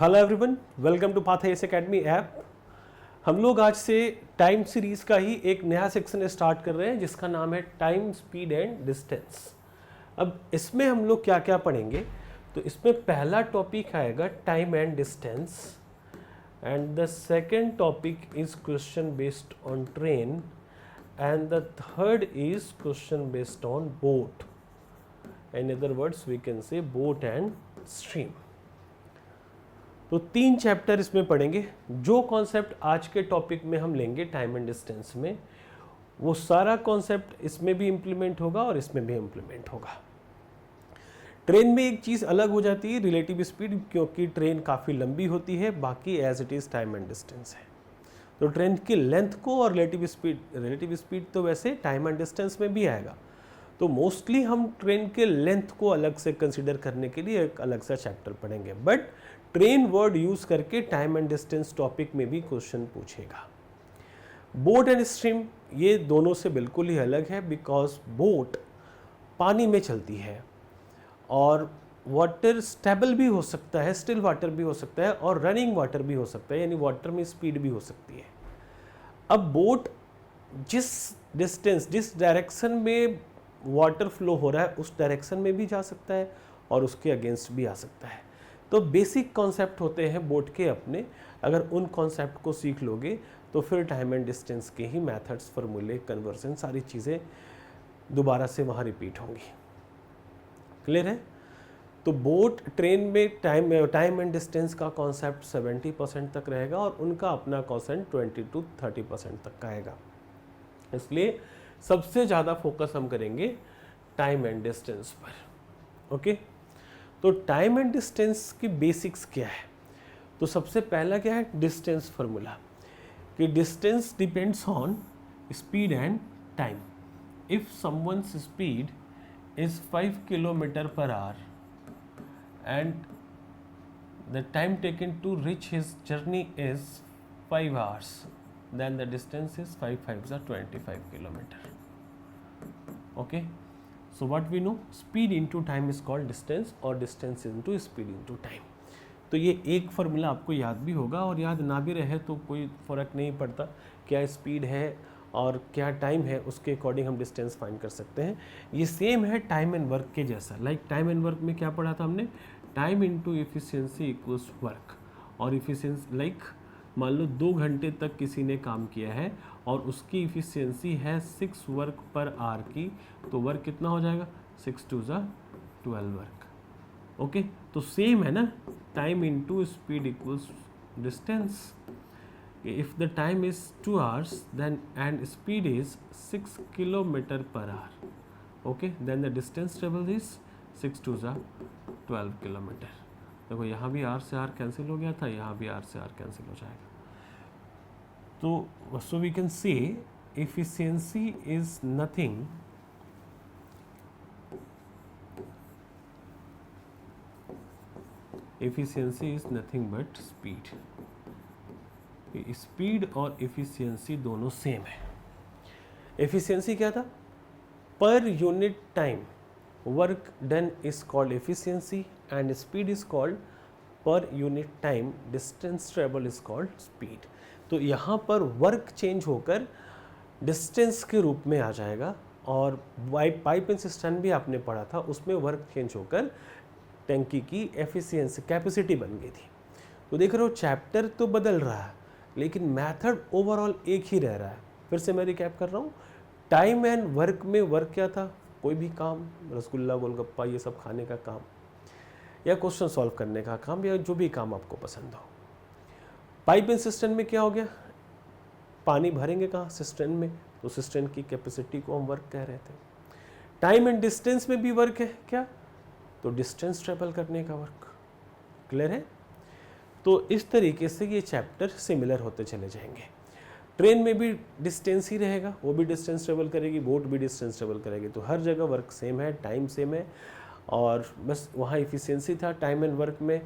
Hello everyone, welcome to Path IAS academy app. हम लोग आज से टाइम सीरीज का ही एक नया सेक्शन स्टार्ट कर रहे हैं जिसका नाम है टाइम, स्पीड एंड डिस्टेंस। अब इसमें हम लोग क्या क्या पढ़ेंगे, तो इसमें पहला टॉपिक आएगा time and distance, and the second topic is question based on train, and the third is question based on boat. In other words we can say boat and stream. तो 3 चैप्टर इसमें पढ़ेंगे। जो concept आज के topic में हम लेंगे time and distance में, वो सारा कॉन्सेप्ट इसमें भी इम्प्लीमेंट होगा और इसमें भी इम्प्लीमेंट होगा। ट्रेन में एक चीज़ अलग हो जाती है, रिलेटिव स्पीड, क्योंकि ट्रेन काफ़ी लंबी होती है, बाकी as it is time and distance है। तो ट्रेन की लेंथ को और रिलेटिव स्पीड तो वैसे टाइम एंड डिस्टेंस में भी आएगा। तो मोस्टली हम ट्रेन के लेंथ को अलग से कंसिडर करने के लिए एक अलग सा चैप्टर पढ़ेंगे, बट ट्रेन वर्ड यूज करके टाइम एंड डिस्टेंस टॉपिक में भी क्वेश्चन पूछेगा। बोट एंड स्ट्रीम ये दोनों से बिल्कुल ही अलग है, बिकॉज बोट पानी में चलती है और वाटर स्टेबल भी हो सकता है, स्टिल वाटर भी हो सकता है और रनिंग वाटर भी हो सकता है, यानी वाटर में स्पीड भी हो सकती है। अब बोट जिस डिस्टेंस, जिस डायरेक्शन में वाटर फ्लो हो रहा है उस डायरेक्शन में भी जा सकता है और उसके अगेंस्ट भी आ सकता है। तो बेसिक कॉन्सेप्ट होते हैं बोट के अपने, अगर उन कॉन्सेप्ट को सीख लोगे तो फिर टाइम एंड डिस्टेंस के ही मेथड्स, फार्मूले, कन्वर्जन, सारी चीज़ें दोबारा से वहाँ रिपीट होंगी। क्लियर है? तो बोट, ट्रेन में टाइम एंड डिस्टेंस का कॉन्सेप्ट 70% तक रहेगा और उनका अपना कॉन्सेप्ट 20 to 30% तक का आएगा। इसलिए सबसे ज़्यादा फोकस हम करेंगे टाइम एंड डिस्टेंस पर। ओके, तो टाइम एंड डिस्टेंस की बेसिक्स क्या है? तो सबसे पहला क्या है? डिस्टेंस फार्मूला, कि distance depends on speed and time. If someone's speed is 5 kilometre per hour and the time taken to reach his journey is 5 hours, then the distance is 5 5s are 25 kilometer. Okay, so what we know, speed into time is called distance और distance into speed into time. तो ये एक formula आपको याद भी होगा, और याद ना भी रहे तो कोई फ़र्क नहीं पड़ता, क्या स्पीड है और क्या टाइम है, उसके अकॉर्डिंग हम डिस्टेंस फाइंड कर सकते हैं। ये सेम है टाइम एंड वर्क के जैसा। लाइक टाइम एंड वर्क में क्या पढ़ा था हमने? Time into efficiency equals work. और एफिशिएंसी लाइक मान लो 2 घंटे तक किसी ने काम किया है और उसकी इफ़िशियंसी है 6 वर्क पर आवर की, तो वर्क कितना हो जाएगा? 6 2 12 वर्क। ओके, तो सेम है ना, time into speed equals distance. If the time is 2 hours then and speed is 6 kilometre per hour, okay, then the distance travel is 6 2 12 kilometre. देखो यहाँ भी आर से आर कैंसिल हो गया था, यहाँ भी आर से आर कैंसिल हो जाएगा। तो so we can say efficiency is nothing but speed. Speed और एफिशिएंसी दोनों सेम है। एफिशिएंसी क्या था? Per unit time work done is called efficiency and speed is called per unit time distance travel is called speed. तो यहाँ पर work change होकर distance के रूप में आ जाएगा, और पाइप एंड सिस्टम भी आपने पढ़ा था, उसमें वर्क चेंज होकर टैंकी की एफिशिएंसी, कैपेसिटी बन गई थी। तो देख रहे हो, चैप्टर तो बदल रहा है लेकिन मेथड ओवरऑल एक ही रह रहा है। फिर से मैं रिकैप कर रहा हूँ। टाइम एंड वर्क में वर्क क्या था? कोई भी काम, रसगुल्ला, गोलगप्पा, ये सब खाने का काम, या क्वेश्चन सॉल्व करने का काम, या जो भी काम आपको पसंद हो। पाइप एंड सिस्टम में क्या हो गया? पानी भरेंगे कहाँ? सिस्टम में, तो सिस्टम की कैपेसिटी को हम वर्क कह रहे थे। टाइम एंड डिस्टेंस में भी वर्क है क्या? तो डिस्टेंस ट्रेवल करने का वर्क। क्लियर है? तो इस तरीके से ये चैप्टर सिमिलर होते चले जाएंगे। ट्रेन में भी डिस्टेंस ही रहेगा, वो भी डिस्टेंस ट्रेवल करेगी, बोट भी डिस्टेंस ट्रेवल करेगी, तो हर जगह वर्क सेम है, टाइम सेम है, और बस वहाँ इफ़िशियंसी था। टाइम एंड वर्क में,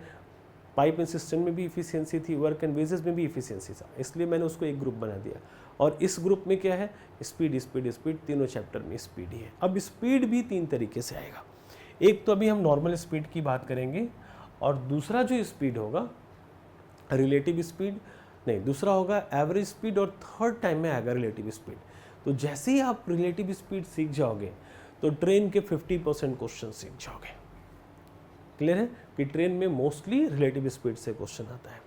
पाइप एंड सिस्टम में भी इफ़िशियंसी थी, वर्क एंड वेजेस में भी इफ़िशियंसी था, इसलिए मैंने उसको एक ग्रुप बना दिया। और इस ग्रुप में क्या है? स्पीड स्पीड स्पीड, तीनों चैप्टर में स्पीड ही है। अब स्पीड भी 3 तरीके से आएगा। एक तो अभी हम नॉर्मल स्पीड की बात करेंगे, और दूसरा जो स्पीड होगा रिलेटिव स्पीड नहीं, दूसरा होगा एवरेज स्पीड और थर्ड टाइम में आएगा रिलेटिव स्पीड। तो जैसे ही आप रिलेटिव स्पीड सीख जाओगे तो ट्रेन के 50% क्वेश्चन सीख जाओगे। क्लियर है कि ट्रेन में मोस्टली रिलेटिव स्पीड से क्वेश्चन आता है।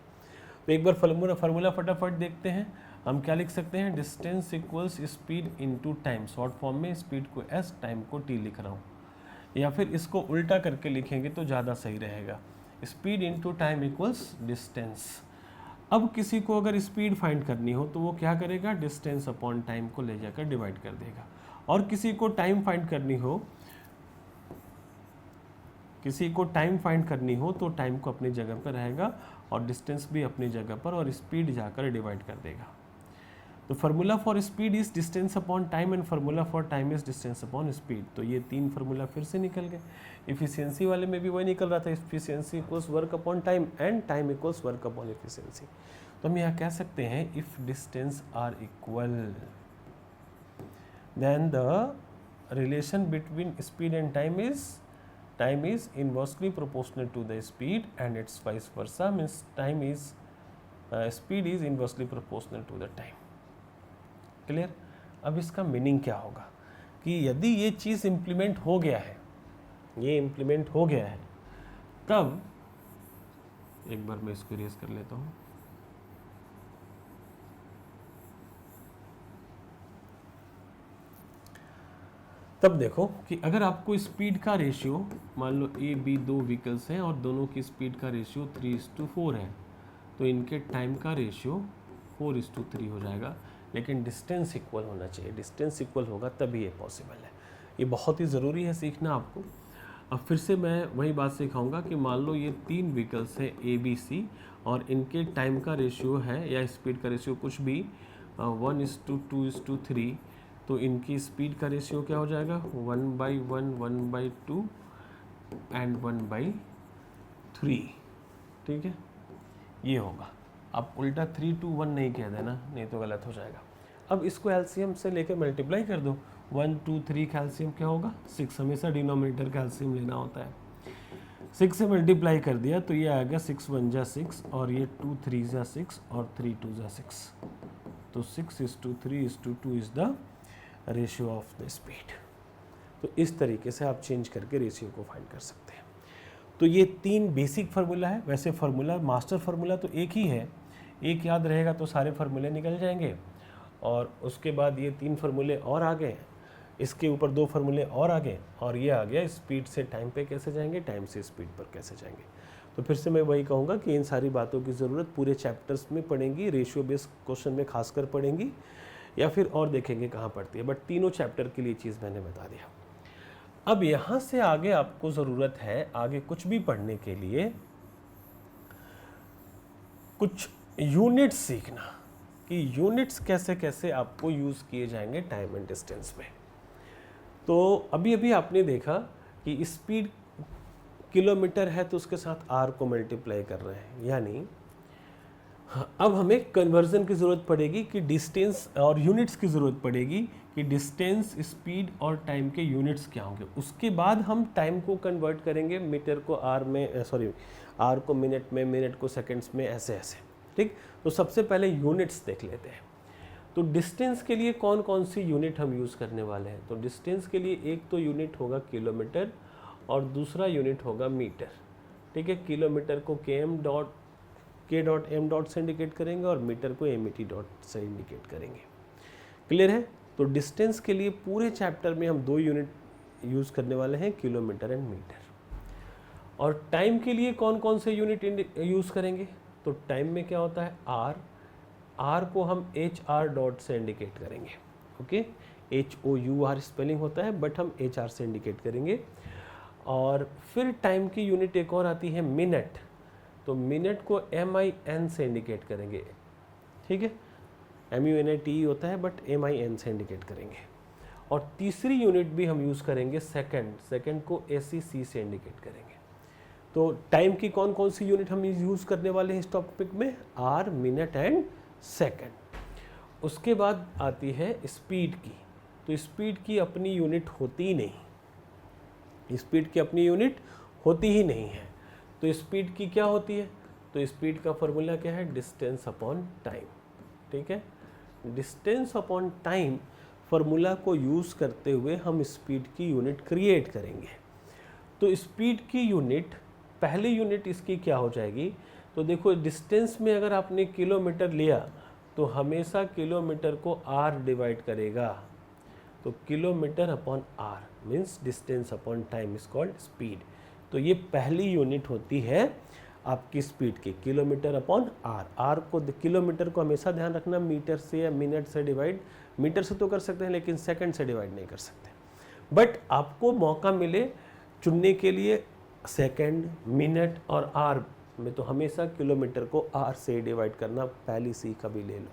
तो एक बार फार्मूला फटाफट देखते हैं। हम क्या लिख सकते हैं, distance equals speed into time, short form में स्पीड को s, टाइम को t लिख रहा हूँ, या फिर इसको उल्टा करके लिखेंगे तो ज़्यादा सही रहेगा। Speed into time equals distance. अब किसी को अगर स्पीड फाइंड करनी हो तो वो क्या करेगा, डिस्टेंस अपॉन टाइम को ले जाकर डिवाइड कर देगा। और किसी को टाइम फाइंड करनी हो, तो टाइम को अपनी जगह पर रहेगा और डिस्टेंस भी अपनी जगह पर, और स्पीड जाकर डिवाइड कर देगा। तो formula for speed is distance upon time and formula for time is distance upon speed. तो ये 3 फार्मूला फिर से निकल गए। इफिशियंसी वाले में भी वही निकल रहा था, efficiency equals work upon time and time equals work upon efficiency. तो हम यहाँ कह सकते हैं if distance are equal then the relation between speed and time is inversely proportional to the speed and its vice versa, means speed is inversely proportional to the time। Clear. अब इसका meaning क्या होगा कि यदि ये चीज़ implement हो गया है, तब एक बार मैं इसको इरेज कर लेता हूँ। तब देखो कि अगर आपको स्पीड का रेशियो, मान लो ए बी 2 व्हीकल्स हैं और दोनों की स्पीड का रेशियो 3:4 है, तो इनके टाइम का रेशियो 4:3 हो जाएगा, लेकिन डिस्टेंस इक्वल होना चाहिए। डिस्टेंस इक्वल होगा तभी ये पॉसिबल है। ये बहुत ही ज़रूरी है सीखना आपको। अब फिर से मैं वही बात सिखाऊंगा कि मान लो ये 3 व्हीकल्स हैं ए बी सी और इनके टाइम का रेशियो है या स्पीड का रेशियो कुछ भी 1:2:3, तो इनकी स्पीड का रेशियो क्या हो जाएगा, 1/1, 1/2 एंड 1/3। ठीक है, ये होगा। आप उल्टा 3:1 नहीं कह देना, नहीं तो गलत हो जाएगा। अब इसको एलसीएम से लेकर मल्टीप्लाई कर दो। 1, 2, 3 का एलसीएम क्या होगा, 6। हमेशा डिनोमिनेटर का एलसीएम लेना होता है। 6 से मल्टीप्लाई कर दिया तो ये आएगा 6 1 जा 6 और ये 2 3 जा 6 और 3 2 जा 6। तो 6:3:2 is the ratio of the speed. तो इस तरीके से आप चेंज करके रेशियो को फाइंड कर सकते हैं। तो ये 3 बेसिक फार्मूला है। वैसे फार्मूला, मास्टर फार्मूला तो एक ही है, एक याद रहेगा तो सारे फार्मूले निकल जाएंगे। और उसके बाद ये 3 फार्मूले और आ गए, इसके ऊपर 2 फार्मूले और आ गए, और ये आ गया स्पीड से टाइम पे कैसे जाएंगे, टाइम से स्पीड पर कैसे जाएंगे। तो फिर से मैं वही कहूँगा कि इन सारी बातों की ज़रूरत पूरे चैप्टर्स में पड़ेंगी, रेशियो बेस्ड क्वेश्चन में खासकर पड़ेंगी, या फिर और देखेंगे कहाँ पड़ती है, बट तीनों चैप्टर के लिए चीज़ मैंने बता दिया। अब यहाँ से आगे आपको ज़रूरत है आगे कुछ भी पढ़ने के लिए कुछ यूनिट्स सीखना, कि यूनिट्स कैसे कैसे आपको यूज़ किए जाएंगे टाइम एंड डिस्टेंस में। तो अभी अभी आपने देखा कि स्पीड किलोमीटर है तो उसके साथ आर को मल्टीप्लाई कर रहे हैं, यानी अब हमें कन्वर्जन की ज़रूरत पड़ेगी कि डिस्टेंस और यूनिट्स की ज़रूरत पड़ेगी कि डिस्टेंस, स्पीड और टाइम के यूनिट्स क्या होंगे। उसके बाद हम टाइम को कन्वर्ट करेंगे मीटर को आर में, आर को मिनट में, मिनट को सेकंड्स में, ऐसे ऐसे। ठीक, तो सबसे पहले यूनिट्स देख लेते हैं। तो डिस्टेंस के लिए कौन कौन सी यूनिट हम यूज़ करने वाले हैं। तो डिस्टेंस के लिए एक तो यूनिट होगा किलोमीटर और दूसरा यूनिट होगा मीटर। ठीक है, किलोमीटर को k.m. से इंडिकेट करेंगे और मीटर को MET. से इंडिकेट करेंगे। क्लियर है। तो डिस्टेंस के लिए पूरे चैप्टर में हम 2 यूनिट यूज़ करने वाले हैं, किलोमीटर एंड मीटर। और टाइम के लिए कौन कौन से यूनिट यूज़ करेंगे। तो टाइम में क्या होता है, आर को हम HR. से इंडिकेट करेंगे। ओके, HOUR स्पेलिंग होता है, बट हम HR से इंडिकेट करेंगे। और फिर टाइम की यूनिट एक और आती है मिनट, तो मिनट को MIN से इंडिकेट करेंगे। ठीक है, MUNIT होता है बट MIN से इंडिकेट करेंगे। और तीसरी यूनिट भी हम यूज़ करेंगे सेकंड को SEC से इंडिकेट करेंगे। तो टाइम की कौन कौन सी यूनिट हम यूज़ करने वाले हैं इस टॉपिक में, आर, मिनट एंड सेकंड। उसके बाद आती है स्पीड की। तो स्पीड की अपनी यूनिट होती ही नहीं, स्पीड की अपनी यूनिट होती ही नहीं है। तो स्पीड की क्या होती है, तो स्पीड का फॉर्मूला क्या है, डिस्टेंस अपॉन टाइम। ठीक है, डिस्टेंस अपॉन टाइम फॉर्मूला को यूज़ करते हुए हम स्पीड की यूनिट क्रिएट करेंगे। तो स्पीड की यूनिट, पहली यूनिट इसकी क्या हो जाएगी, तो देखो डिस्टेंस में अगर आपने किलोमीटर लिया तो हमेशा किलोमीटर को आर डिवाइड करेगा, तो kilometre upon hour means distance upon time is called speed. तो ये पहली यूनिट होती है आपकी स्पीड की, किलोमीटर अपॉन आर। आर को, किलोमीटर को हमेशा ध्यान रखना मीटर से या मिनट से डिवाइड, मीटर से तो कर सकते हैं लेकिन सेकंड से डिवाइड नहीं कर सकते। बट आपको मौका मिले चुनने के लिए सेकंड, मिनट और आर में, तो हमेशा किलोमीटर को आर से डिवाइड करना, पहली सी कभी ले लो।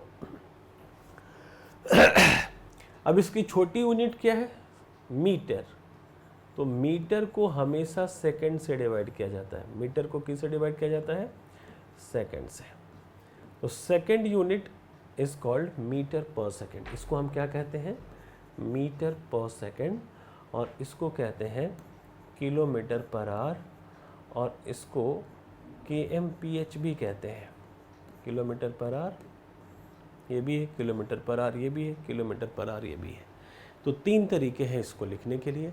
अब इसकी छोटी यूनिट क्या है, मीटर। तो मीटर को हमेशा सेकंड से डिवाइड किया जाता है। मीटर को किससे डिवाइड किया जाता है, सेकंड से। तो second unit is called metre per second. इसको हम क्या कहते हैं, मीटर पर सेकंड, और इसको कहते हैं किलोमीटर पर आवर, और इसको kmph भी कहते हैं। किलोमीटर पर आवर ये भी है, किलोमीटर पर आवर ये भी है, किलोमीटर पर आवर ये भी है। तो तीन तरीके हैं इसको लिखने के लिए,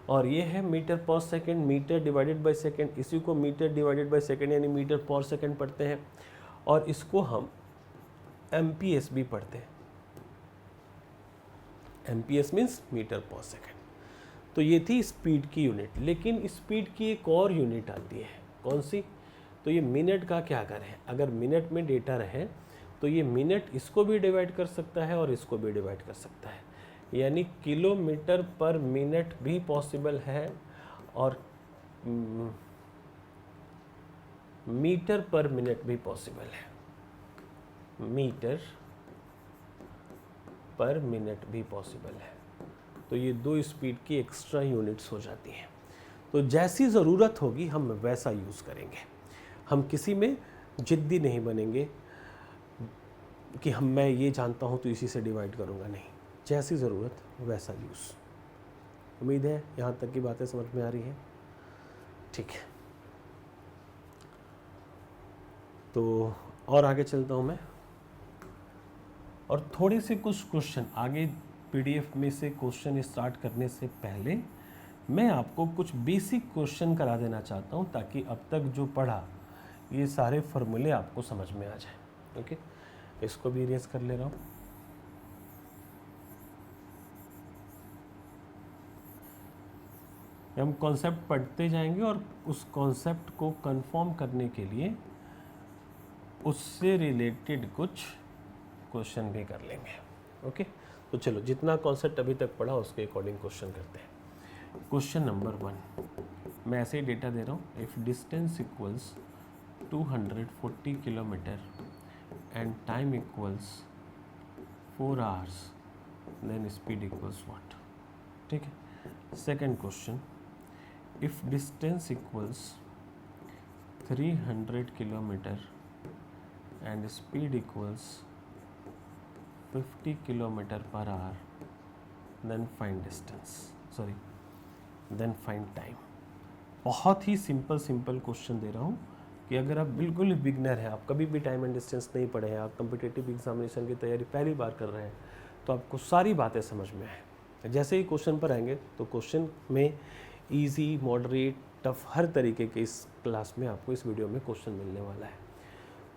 और ये है metre per second, metre divided by second, इसी को मीटर डिवाइडेड बाय सेकंड यानी मीटर पर सेकंड पढ़ते हैं, और इसको हम एमपीएस भी पढ़ते हैं। MPS means metre per second. तो ये थी स्पीड की यूनिट। लेकिन स्पीड की एक और यूनिट आती है, कौन सी, तो ये मिनट का क्या करें, अगर मिनट में डेटा रहे तो ये मिनट इसको भी डिवाइड कर सकता है और इसको भी डिवाइड कर सकता है, यानी किलोमीटर पर मिनट भी पॉसिबल है और मीटर पर मिनट भी पॉसिबल है। मीटर पर मिनट भी पॉसिबल है। तो ये दो स्पीड की एक्स्ट्रा यूनिट्स हो जाती हैं। तो जैसी ज़रूरत होगी हम वैसा यूज़ करेंगे। हम किसी में जिद्दी नहीं बनेंगे कि मैं ये जानता हूँ तो इसी से डिवाइड करूँगा, नहीं, जैसी ज़रूरत वैसा यूज़। उम्मीद है यहाँ तक की बातें समझ में आ रही हैं। ठीक है, तो और आगे चलता हूँ मैं, और थोड़े से कुछ क्वेश्चन आगे पीडीएफ में से क्वेश्चन स्टार्ट करने से पहले मैं आपको कुछ बेसिक क्वेश्चन करा देना चाहता हूँ, ताकि अब तक जो पढ़ा ये सारे फॉर्मूले आपको समझ में आ जाए। ओके, इसको भी इरेज कर ले रहा हूँ। हम कॉन्सेप्ट पढ़ते जाएंगे और उस कॉन्सेप्ट को कंफर्म करने के लिए उससे रिलेटेड कुछ क्वेश्चन भी कर लेंगे। ओके, तो चलो जितना कॉन्सेप्ट अभी तक पढ़ा उसके अकॉर्डिंग क्वेश्चन करते हैं। क्वेश्चन नंबर 1, मैं ऐसे ही डेटा दे रहा हूँ। If distance equals 240 kilometre and time equals 4 hours, then speed equals what. ठीक है। Second question, if distance equals 300 kilometre and speed equals 50 kilometre per hour, then find distance, then find time. बहुत ही simple question दे रहा हूँ कि अगर आप बिल्कुल बिगनर हैं, आप कभी भी टाइम एंड डिस्टेंस नहीं पढ़े हैं, आप कम्पिटिटिव एग्जामिनेशन की तैयारी पहली बार कर रहे हैं, तो आपको सारी बातें समझ में आए। जैसे ही क्वेश्चन पर आएंगे तो क्वेश्चन में ईजी, मॉडरेट, टफ हर तरीके के इस क्लास में आपको इस वीडियो में क्वेश्चन मिलने वाला है।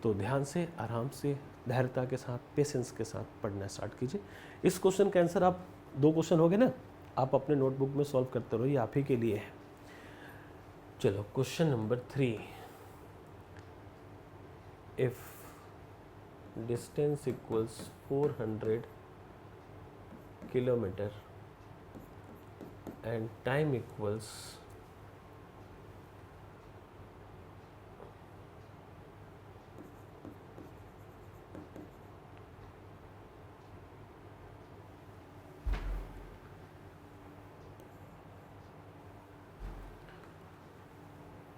तो ध्यान से, आराम से, धैर्यता के साथ, पेशेंस के साथ पढ़ना स्टार्ट कीजिए। इस क्वेश्चन का आंसर आप, 2 क्वेश्चन हो गए ना, आप अपने नोटबुक में सॉल्व करते रहो, ये आप ही के लिए है। चलो question number 3, if distance equals 400 kilometre and time equals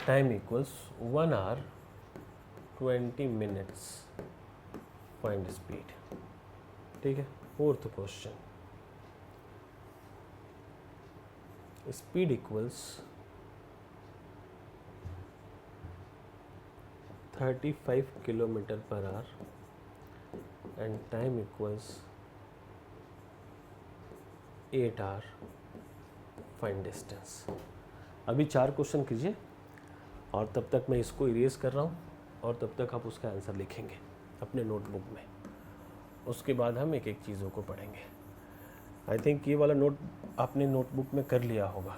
1 hour 20 minutes, find speed. ठीक है। 4th question, speed equals 35 kilometre per hour and time equals 8 hour, find distance. अभी 4 क्वेश्चन कीजिए और तब तक मैं इसको इरेज कर रहा हूँ और तब तक आप उसका आंसर लिखेंगे अपने नोटबुक में। उसके बाद हम एक एक चीज़ों को पढ़ेंगे। आई थिंक ये वाला नोट आपने नोटबुक में कर लिया होगा।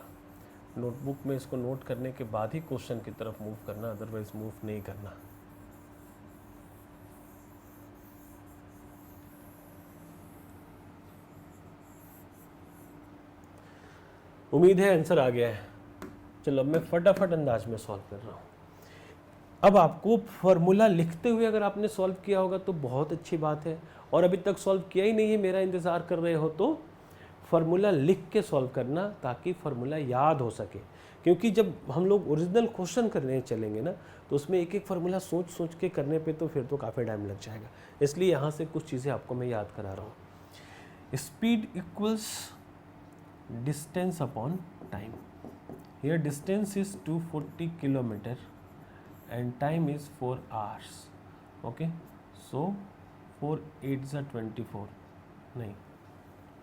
नोटबुक में इसको नोट करने के बाद ही क्वेश्चन की तरफ मूव करना, अदरवाइज मूव नहीं करना। उम्मीद है आंसर आ गया है। चलो अब मैं फटाफट अंदाज में सॉल्व कर रहा हूँ। अब आपको फॉर्मूला लिखते हुए अगर आपने सॉल्व किया होगा तो बहुत अच्छी बात है, और अभी तक सॉल्व किया ही नहीं है, मेरा इंतज़ार कर रहे हो, तो फार्मूला लिख के सॉल्व करना ताकि फार्मूला याद हो सके। क्योंकि जब हम लोग ओरिजिनल क्वेश्चन करने चलेंगे ना तो उसमें एक एक फार्मूला सोच सोच के करने पे तो फिर तो काफ़ी टाइम लग जाएगा। इसलिए यहाँ से कुछ चीज़ें आपको मैं याद करा रहा हूँ। Speed equals distance upon time. Here distance is 240 kilometre and time is 4 hours. Okay, so 4 8s are 24, नहीं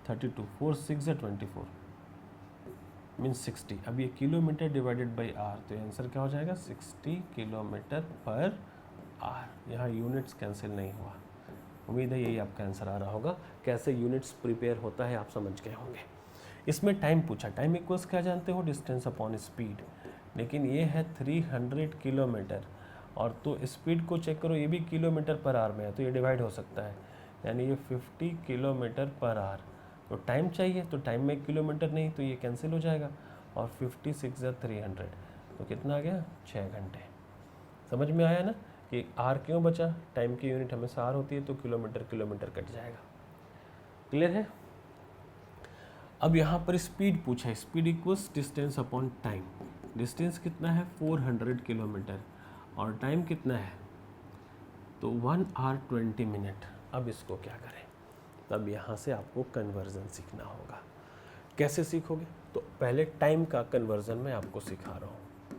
32, 4 6 are 24 मीन्स 60। अब ये किलोमीटर डिवाइडेड बाई आर, तो आंसर क्या हो जाएगा 60 किलोमीटर पर आर। यहाँ यूनिट्स कैंसिल नहीं हुआ। उम्मीद है यही आपका आंसर आ रहा होगा। कैसे यूनिट्स प्रिपेयर होता है आप समझ गए होंगे। इसमें टाइम पूछा, टाइम इक्वल्स क्या जानते हो, डिस्टेंस अपॉन स्पीड, लेकिन ये है 300 किलोमीटर और तो स्पीड को चेक करो, ये भी किलोमीटर पर आवर में है तो ये डिवाइड हो सकता है, यानी ये 50 किलोमीटर पर आवर। तो टाइम चाहिए तो टाइम में किलोमीटर नहीं तो ये कैंसिल हो जाएगा, और 56 या 300 तो कितना आ गया 6 घंटे। समझ में आया ना कि आर क्यों बचा, टाइम की यूनिट हमेशा आर होती है तो किलोमीटर किलोमीटर कट जाएगा। क्लियर है। अब यहाँ पर स्पीड पूछा है, speed equals distance upon time. Distance कितना है 400 किलोमीटर और टाइम कितना है तो 1 आवर 20 मिनट। अब इसको क्या करें, तब यहाँ से आपको कन्वर्जन सीखना होगा। कैसे सीखोगे, तो पहले टाइम का कन्वर्जन मैं आपको सिखा रहा हूँ।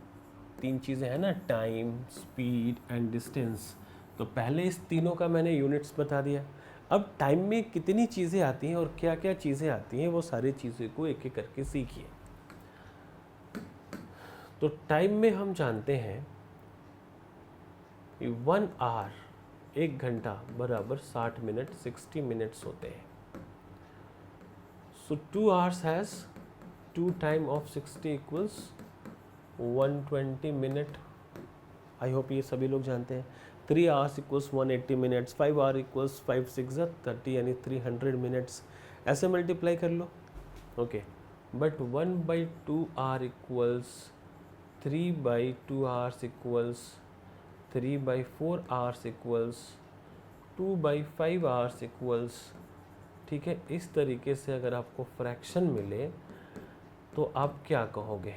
3 चीज़ें हैं ना, टाइम, स्पीड एंड डिस्टेंस। तो पहले इस तीनों का मैंने यूनिट्स बता दिया। अब टाइम में कितनी चीज़ें आती हैं और क्या क्या चीज़ें आती हैं वो सारी चीज़ों को एक एक करके सीखिए। तो टाइम में हम जानते हैं कि 1 आवर 1 घंटा बराबर 60 मिनट 60 मिनट्स होते हैं। So 2 hours has 2 time of 60 equals 120 minute. I hope ये सभी लोग जानते हैं। 3 hours equals 180 minutes, 5 hour equals 5 6 30 यानी 300 मिनट्स। ऐसे मल्टीप्लाई कर लो। Okay, but 1/2 hour equals 3/2 hours equals 3/4 hours equals 2/5 hours equals, ठीक है। इस तरीके से अगर आपको फ्रैक्शन मिले तो आप क्या कहोगे,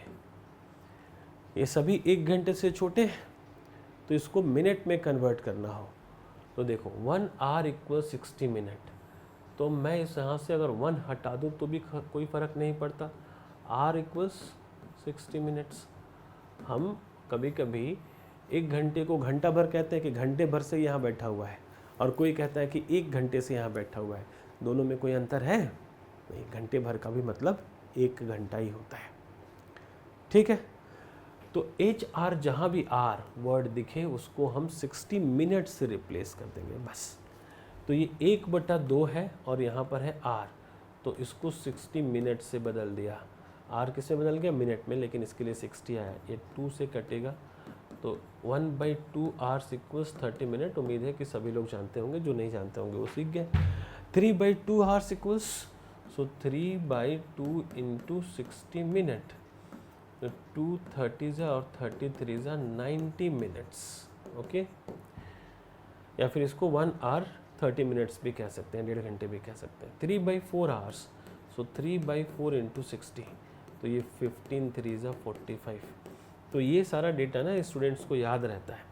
ये सभी 1 घंटे से छोटे हैं तो इसको मिनट में कन्वर्ट करना हो तो देखो 1 आवर इक्वल 60 मिनट, तो मैं इस यहाँ से अगर 1 हटा दूँ तो भी कोई फ़र्क नहीं पड़ता। Hour equals 60 minutes. हम कभी कभी 1 घंटे को घंटा भर कहते हैं कि घंटे भर से यहाँ बैठा हुआ है, और कोई कहता है कि 1 घंटे से यहाँ बैठा हुआ है। दोनों में कोई अंतर है नहीं, घंटे भर का भी मतलब 1 घंटा ही होता है, ठीक है। तो एच आर जहाँ भी आर वर्ड दिखे उसको हम 60 मिनट से रिप्लेस कर देंगे बस। तो ये 1/2 है और यहाँ पर है आर, तो इसको 60 मिनट से बदल दिया। आर किससे बदल गया, मिनट में, लेकिन इसके लिए 60 आया। ये 2 से कटेगा तो 1/2 आवर्स इक्वल्स 30 मिनट। उम्मीद है कि सभी लोग जानते होंगे, जो नहीं जानते होंगे वो सीख गए। 3/2 आवर्स इक्वल्स, सो 3/2 इंटू 60 मिनट, तो 2 30 और 33 90 मिनट्स, ओके। या फिर इसको 1 आवर 30 मिनट्स भी कह सकते हैं, 1.5 घंटे भी कह सकते हैं। 3/4 आवर्स, सो 3/4 इंटू 60, तो ये 15 3 45। तो ये सारा डेटा ना स्टूडेंट्स को याद रहता है,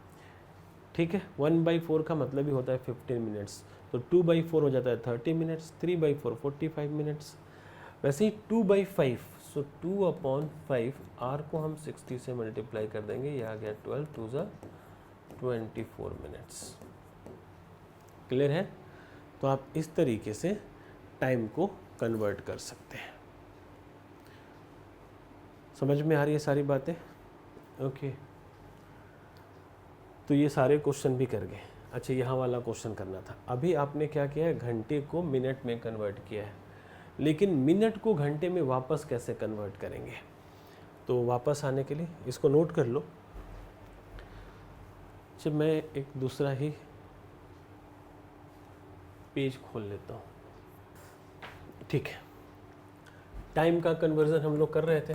ठीक है। 1/4 का मतलब ही होता है 15 मिनट्स, तो 2/4 हो जाता है 30 मिनट्स, 3/4 45 मिनट्स। वैसे ही 2/5, सो 2/5 आर को हम 60 से मल्टीप्लाई कर देंगे, ये आ गया 12 2 24 मिनट्स। क्लियर है? तो आप इस तरीके से टाइम को कन्वर्ट कर सकते हैं। समझ में आ रही है सारी बातें? ओके, तो ये सारे क्वेश्चन भी कर गए। अच्छा, यहाँ वाला क्वेश्चन करना था। अभी आपने क्या किया है, घंटे को मिनट में कन्वर्ट किया है, लेकिन मिनट को घंटे में वापस कैसे कन्वर्ट करेंगे? तो वापस आने के लिए इसको नोट कर लो। जब मैं एक दूसरा ही पेज खोल लेता हूँ, ठीक है। टाइम का कन्वर्जन हम लोग कर रहे थे,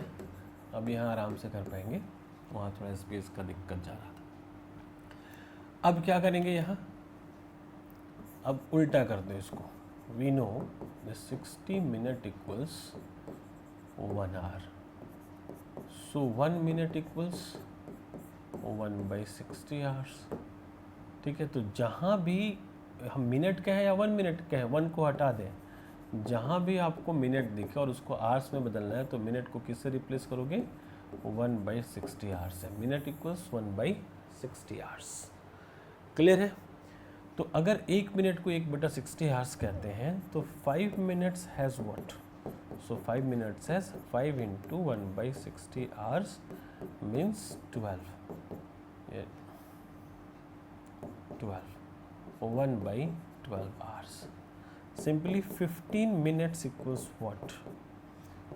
अब यहाँ आराम से कर पाएंगे, वहाँ थोड़ा स्पेस का दिक्कत जा रहा था। अब क्या करेंगे यहाँ, अब उल्टा कर दो इसको। We know the 60 minute equals 1 hour, so 1 minute equals 1/60 hours. ठीक है, तो जहाँ भी हम मिनट कहें या 1 मिनट कहें, 1 को हटा दें, जहाँ भी आपको मिनट दिखे और उसको आवर्स में बदलना है तो मिनट को किससे रिप्लेस करोगे, 1/60 आवर्स से। Minute equals 1/60 hours. क्लियर है? तो अगर 1 मिनट को 1/60 आवर्स कहते हैं तो 5 minutes has what, so 5 minutes has 5 × 1/60 hours means 12, 1/12 hours. Simply 15 minutes equals what?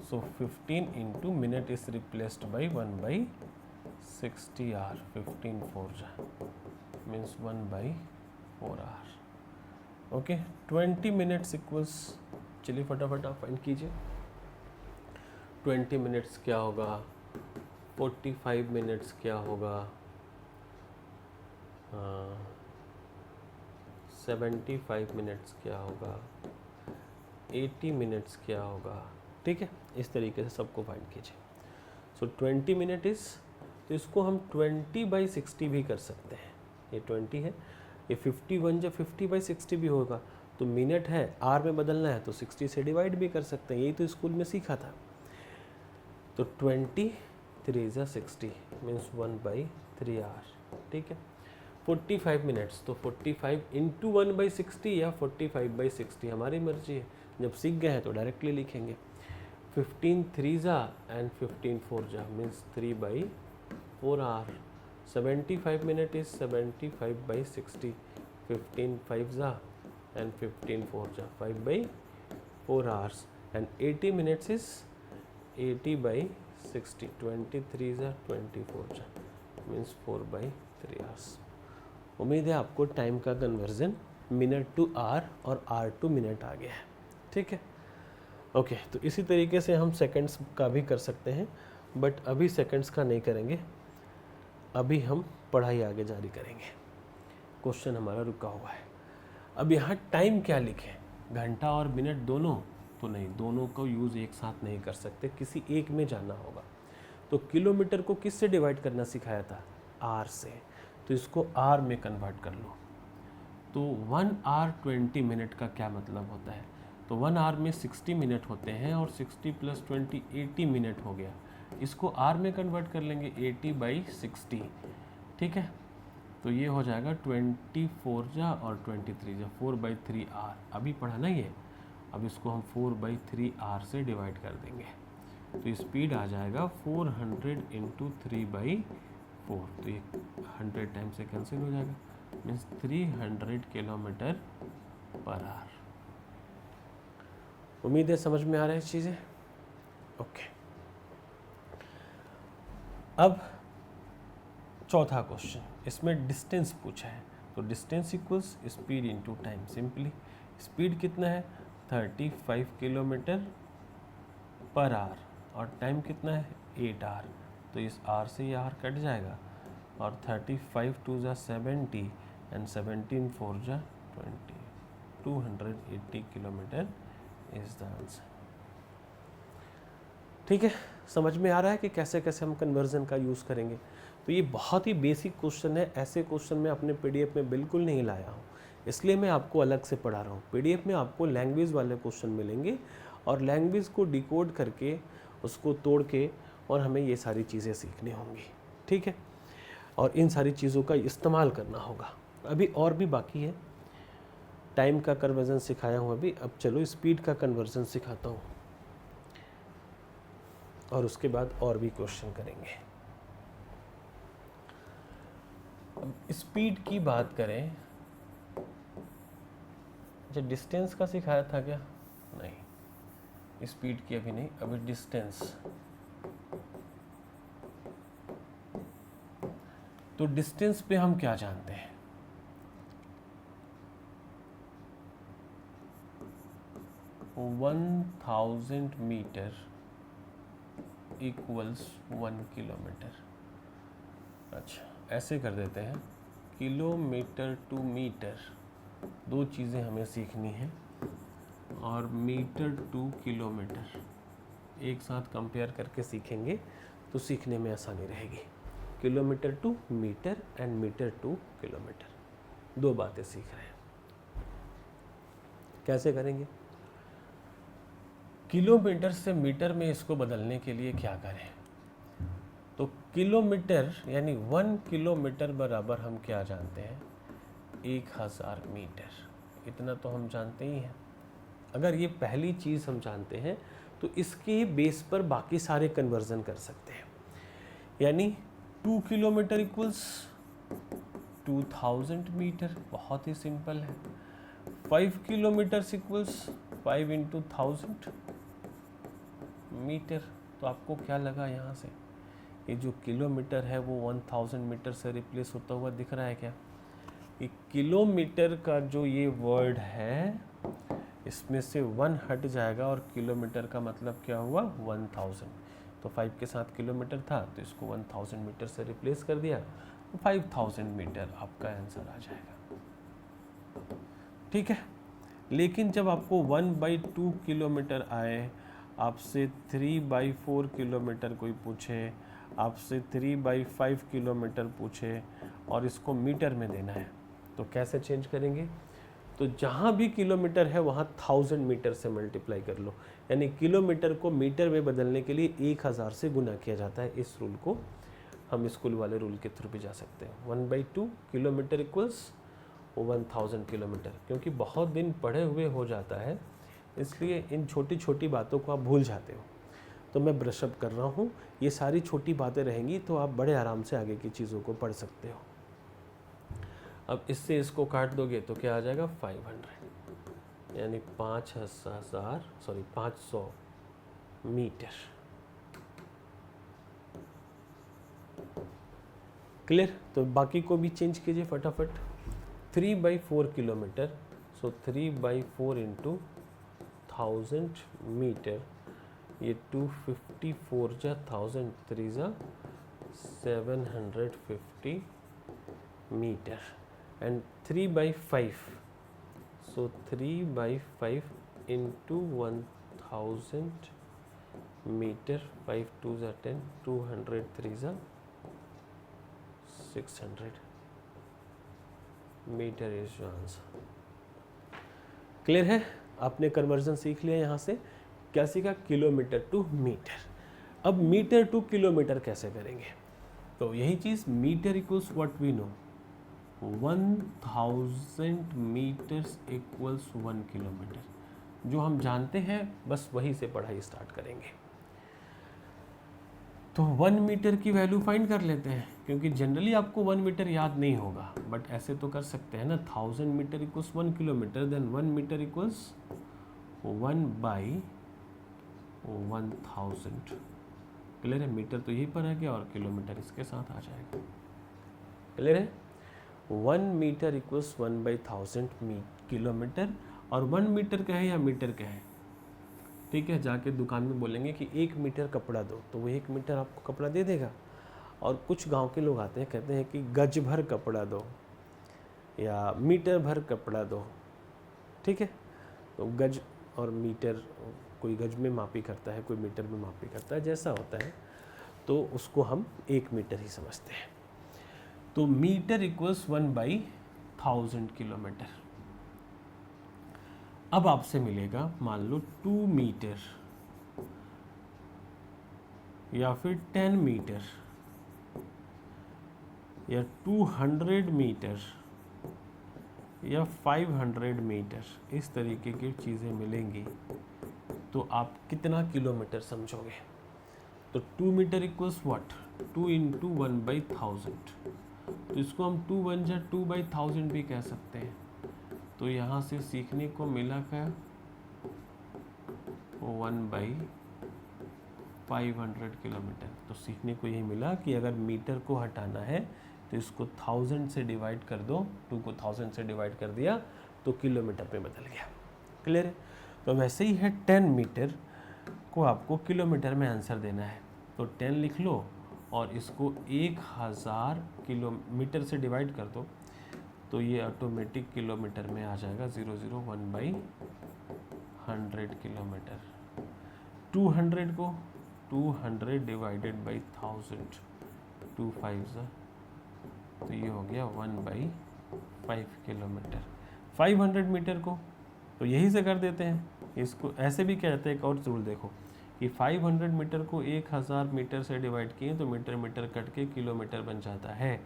So 15 into minute is replaced by 1/60 hour. 15 4 means 1/4 hour. Okay, 20 minutes equals, चलिए फटाफट आप फाइंड कीजिए। 20 मिनट्स क्या होगा, 45 मिनट्स क्या होगा, 75 मिनट्स क्या होगा, 80 मिनट्स क्या होगा। ठीक है, इस तरीके से सबको फाइंड कीजिए। सो 20 मिनट इज़, तो इसको हम 20/60 भी कर सकते हैं। ये 20 है, ये 51 जब 50/60 भी होगा तो मिनट है, आर में बदलना है तो 60 से डिवाइड भी कर सकते हैं, यही तो स्कूल में सीखा था। तो 20 3 × 60 मीन्स 1/3 आवर। ठीक है, 45 मिनट्स, तो 45 × 1/60 या 45/60 हमारी मर्जी है। जब सीख गए हैं तो डायरेक्टली लिखेंगे। 15 3 and 15 4 means 3/4 hour. 75 minute is 75/60, 15 5 and 15 4 5/4 hours, and 80 minutes is 80/60, 23 24 means 4/3 hours. उम्मीद है आपको टाइम का कन्वर्जन मिनट टू आवर और आवर टू मिनट आ गया है। ठीक है, ओके। तो इसी तरीके से हम सेकंड्स का भी कर सकते हैं, बट अभी सेकंड्स का नहीं करेंगे, अभी हम पढ़ाई आगे जारी करेंगे। क्वेश्चन हमारा रुका हुआ है। अब यहाँ टाइम क्या लिखें, घंटा और मिनट दोनों? तो नहीं, दोनों को यूज़ एक साथ नहीं कर सकते, किसी एक में जाना होगा। तो किलोमीटर को किससे डिवाइड करना सिखाया था, आर से, तो इसको आर में कन्वर्ट कर लो। तो 1 आवर 20 मिनट का क्या मतलब होता है, तो 1 आवर में 60 मिनट होते हैं और 60 + 20 80 मिनट हो गया। इसको आर में कन्वर्ट कर लेंगे, 80/60। ठीक है, तो ये हो जाएगा 24 और 23 4/3 आर। अभी पढ़ा ना ये, अब इसको हम 4/3 आर से डिवाइड कर देंगे, तो स्पीड आ जाएगा 400 × 3/4। तो ये 100 टाइम से कैंसिल हो जाएगा, मीन्स 300 km/h। उम्मीद है समझ में आ रहा है चीज़ें। ओके, अब चौथा क्वेश्चन, इसमें डिस्टेंस पूछा है। तो distance equals speed into time. Simply speed कितना है, 35 km/h और टाइम कितना है, 8 आवर। तो इस आर से ये आर कट जाएगा और 35 2 70 and 17 4 20, 280 km is the answer. ठीक है, समझ में आ रहा है कि कैसे कैसे हम कन्वर्जन का यूज़ करेंगे। तो ये बहुत ही बेसिक क्वेश्चन है, ऐसे क्वेश्चन मैं अपने पीडीएफ में बिल्कुल नहीं लाया हूँ, इसलिए मैं आपको अलग से पढ़ा रहा हूँ। पीडीएफ में आपको लैंग्वेज वाले क्वेश्चन मिलेंगे और लैंग्वेज को डिकोड करके उसको तोड़ के और हमें ये सारी चीज़ें सीखनी होंगी। ठीक है, और इन सारी चीज़ों का इस्तेमाल करना होगा। अभी और भी बाकी है, टाइम का कन्वर्जन सिखाया हूँ अभी, अब चलो स्पीड का कन्वर्जन सिखाता हूँ और उसके बाद और भी क्वेश्चन करेंगे। अब स्पीड की बात करें, अच्छा डिस्टेंस का सिखाया था क्या? नहीं, स्पीड की अभी नहीं, अभी डिस्टेंस। तो डिस्टेंस पे हम क्या जानते हैं? One 1000 metre equals 1 kilometre. अच्छा ऐसे कर देते हैं, किलोमीटर टू मीटर, दो चीज़ें हमें सीखनी हैं, और मीटर टू किलोमीटर एक साथ कंपेयर करके सीखेंगे तो सीखने में आसानी रहेगी। Kilometre to metre and metre to kilometre, दो बातें सीख रहे हैं। कैसे करेंगे? किलोमीटर से मीटर में इसको बदलने के लिए क्या करें? तो किलोमीटर यानी 1 किलोमीटर बराबर हम क्या जानते हैं? 1000 मीटर। इतना तो हम जानते ही हैं। अगर ये पहली चीज़ हम जानते हैं तो इसके बेस पर बाकी सारे कन्वर्जन कर सकते हैं। यानी 2 किलोमीटर इक्वल्स 2000 मीटर, बहुत ही सिंपल है। 5 किलोमीटर इक्वल्स 5 इंटू 1000 मीटर। तो आपको क्या लगा यहाँ से? ये जो किलोमीटर है वो 1000 मीटर से रिप्लेस होता हुआ दिख रहा है क्या? ये किलोमीटर का जो ये वर्ड है इसमें से 1 हट जाएगा और किलोमीटर का मतलब क्या हुआ? 1000। तो 5 के साथ किलोमीटर था तो इसको 1000 मीटर से रिप्लेस कर दिया, तो 5000 मीटर आपका आंसर आ जाएगा। ठीक है, लेकिन जब आपको 1/2 किलोमीटर आए, आपसे 3/4 किलोमीटर कोई पूछे, आपसे 3/5 किलोमीटर पूछे और इसको मीटर में देना है, तो कैसे चेंज करेंगे? तो जहाँ भी किलोमीटर है वहाँ 1000 मीटर से मल्टीप्लाई कर लो। यानी किलोमीटर को मीटर में बदलने के लिए 1000 से गुना किया जाता है। इस रूल को हम स्कूल वाले रूल के थ्रू भी जा सकते हैं। 1/2 किलोमीटर इक्वल्स 1000 किलोमीटर। क्योंकि बहुत दिन पढ़े हुए हो जाता है, इसलिए इन छोटी छोटी बातों को आप भूल जाते हो, तो मैं ब्रशअप कर रहा हूँ। ये सारी छोटी बातें रहेंगी तो आप बड़े आराम से आगे की चीज़ों को पढ़ सकते हो। अब इससे इसको काट दोगे तो क्या आ जाएगा? 500, यानी 500 मीटर। क्लियर? तो बाकी को भी चेंज कीजिए फटाफट। 3/4 किलोमीटर, सो 3/4 इंटू 1000 मीटर, ये 254 जा 1000 3 जा 750 metre, and 3/5, so 3/5 into 1000 meter, 5 2s are 10, 200 3s are 600 metre is your answer. Clear है? आपने कन्वर्जन सीख लिया। यहाँ से क्या सीखा? Kilometre to metre. अब मीटर टू किलोमीटर कैसे करेंगे? तो यही चीज़, metre equals what we know, 1000 metres equals 1 kilometre. जो हम जानते हैं बस वहीं से पढ़ाई स्टार्ट करेंगे। तो 1 मीटर की वैल्यू फाइंड कर लेते हैं, क्योंकि जनरली आपको 1 मीटर याद नहीं होगा, बट ऐसे तो कर सकते हैं ना। 1000 metre equals 1 kilometre, then 1 metre equals 1/1000। Clear है? मीटर तो यहीं पर आ गया और किलोमीटर इसके साथ आ जाएगा। क्लियर है? 1 मीटर इक्वल्स 1/1000 किलोमीटर। और 1 मीटर का है या मीटर का है? ठीक है, जाके दुकान में बोलेंगे कि 1 मीटर कपड़ा दो, तो वो 1 मीटर आपको कपड़ा दे देगा। और कुछ गांव के लोग आते हैं, कहते हैं कि गज भर कपड़ा दो या मीटर भर कपड़ा दो। ठीक है, तो गज और मीटर, कोई गज में मापी करता है, कोई मीटर में मापी करता है, जैसा होता है, तो उसको हम 1 मीटर ही समझते हैं। तो मीटर इक्वल्स 1/1000 किलोमीटर। अब आपसे मिलेगा मान लो 2 मीटर या फिर 10 मीटर या 200 मीटर या 500 मीटर, इस तरीके की चीज़ें मिलेंगी तो आप कितना किलोमीटर समझोगे? तो 2 मीटर इक्वल्स व्हाट, 2 इंटू 1/1000, तो इसको हम 2 1 जा 2/1000 भी कह सकते हैं। तो यहाँ से सीखने को मिला क्या, 1/500 किलोमीटर। तो सीखने को यही मिला कि अगर मीटर को हटाना है तो इसको 1000 से डिवाइड कर दो, 2 को 1000 से डिवाइड कर दिया तो किलोमीटर में बदल गया। क्लियर है? तो वैसे ही है 10 मीटर को आपको किलोमीटर में आंसर देना है, तो 10 लिख लो और इसको 1000 किलोमीटर से डिवाइड कर दो तो ये ऑटोमेटिक किलोमीटर में आ जाएगा 001/100 किलोमीटर। 200 को 200 डिवाइडेड बाई 1000, 2 5 तो ये हो गया 1/5 किलोमीटर। 500 मीटर को तो यही से कर देते हैं, इसको ऐसे भी कहते हैं। एक और रूल देखो कि 500 मीटर को 1000 मीटर से डिवाइड किए तो मीटर मीटर कट के किलोमीटर बन जाता है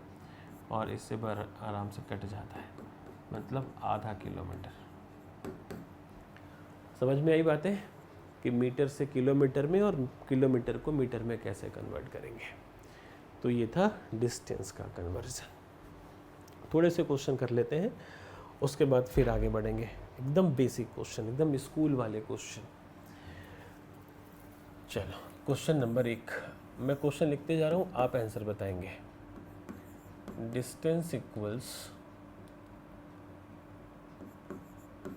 और इससे आराम से कट जाता है, मतलब आधा किलोमीटर। समझ में आई बातें कि मीटर से किलोमीटर में और किलोमीटर को मीटर में कैसे कन्वर्ट करेंगे। तो ये था डिस्टेंस का कन्वर्जन। थोड़े से क्वेश्चन कर लेते हैं, उसके बाद फिर आगे बढ़ेंगे। एकदम बेसिक क्वेश्चन, एकदम स्कूल वाले क्वेश्चन। चलो क्वेश्चन नंबर 1, मैं क्वेश्चन लिखते जा रहा हूँ, आप आंसर बताएंगे। Distance equals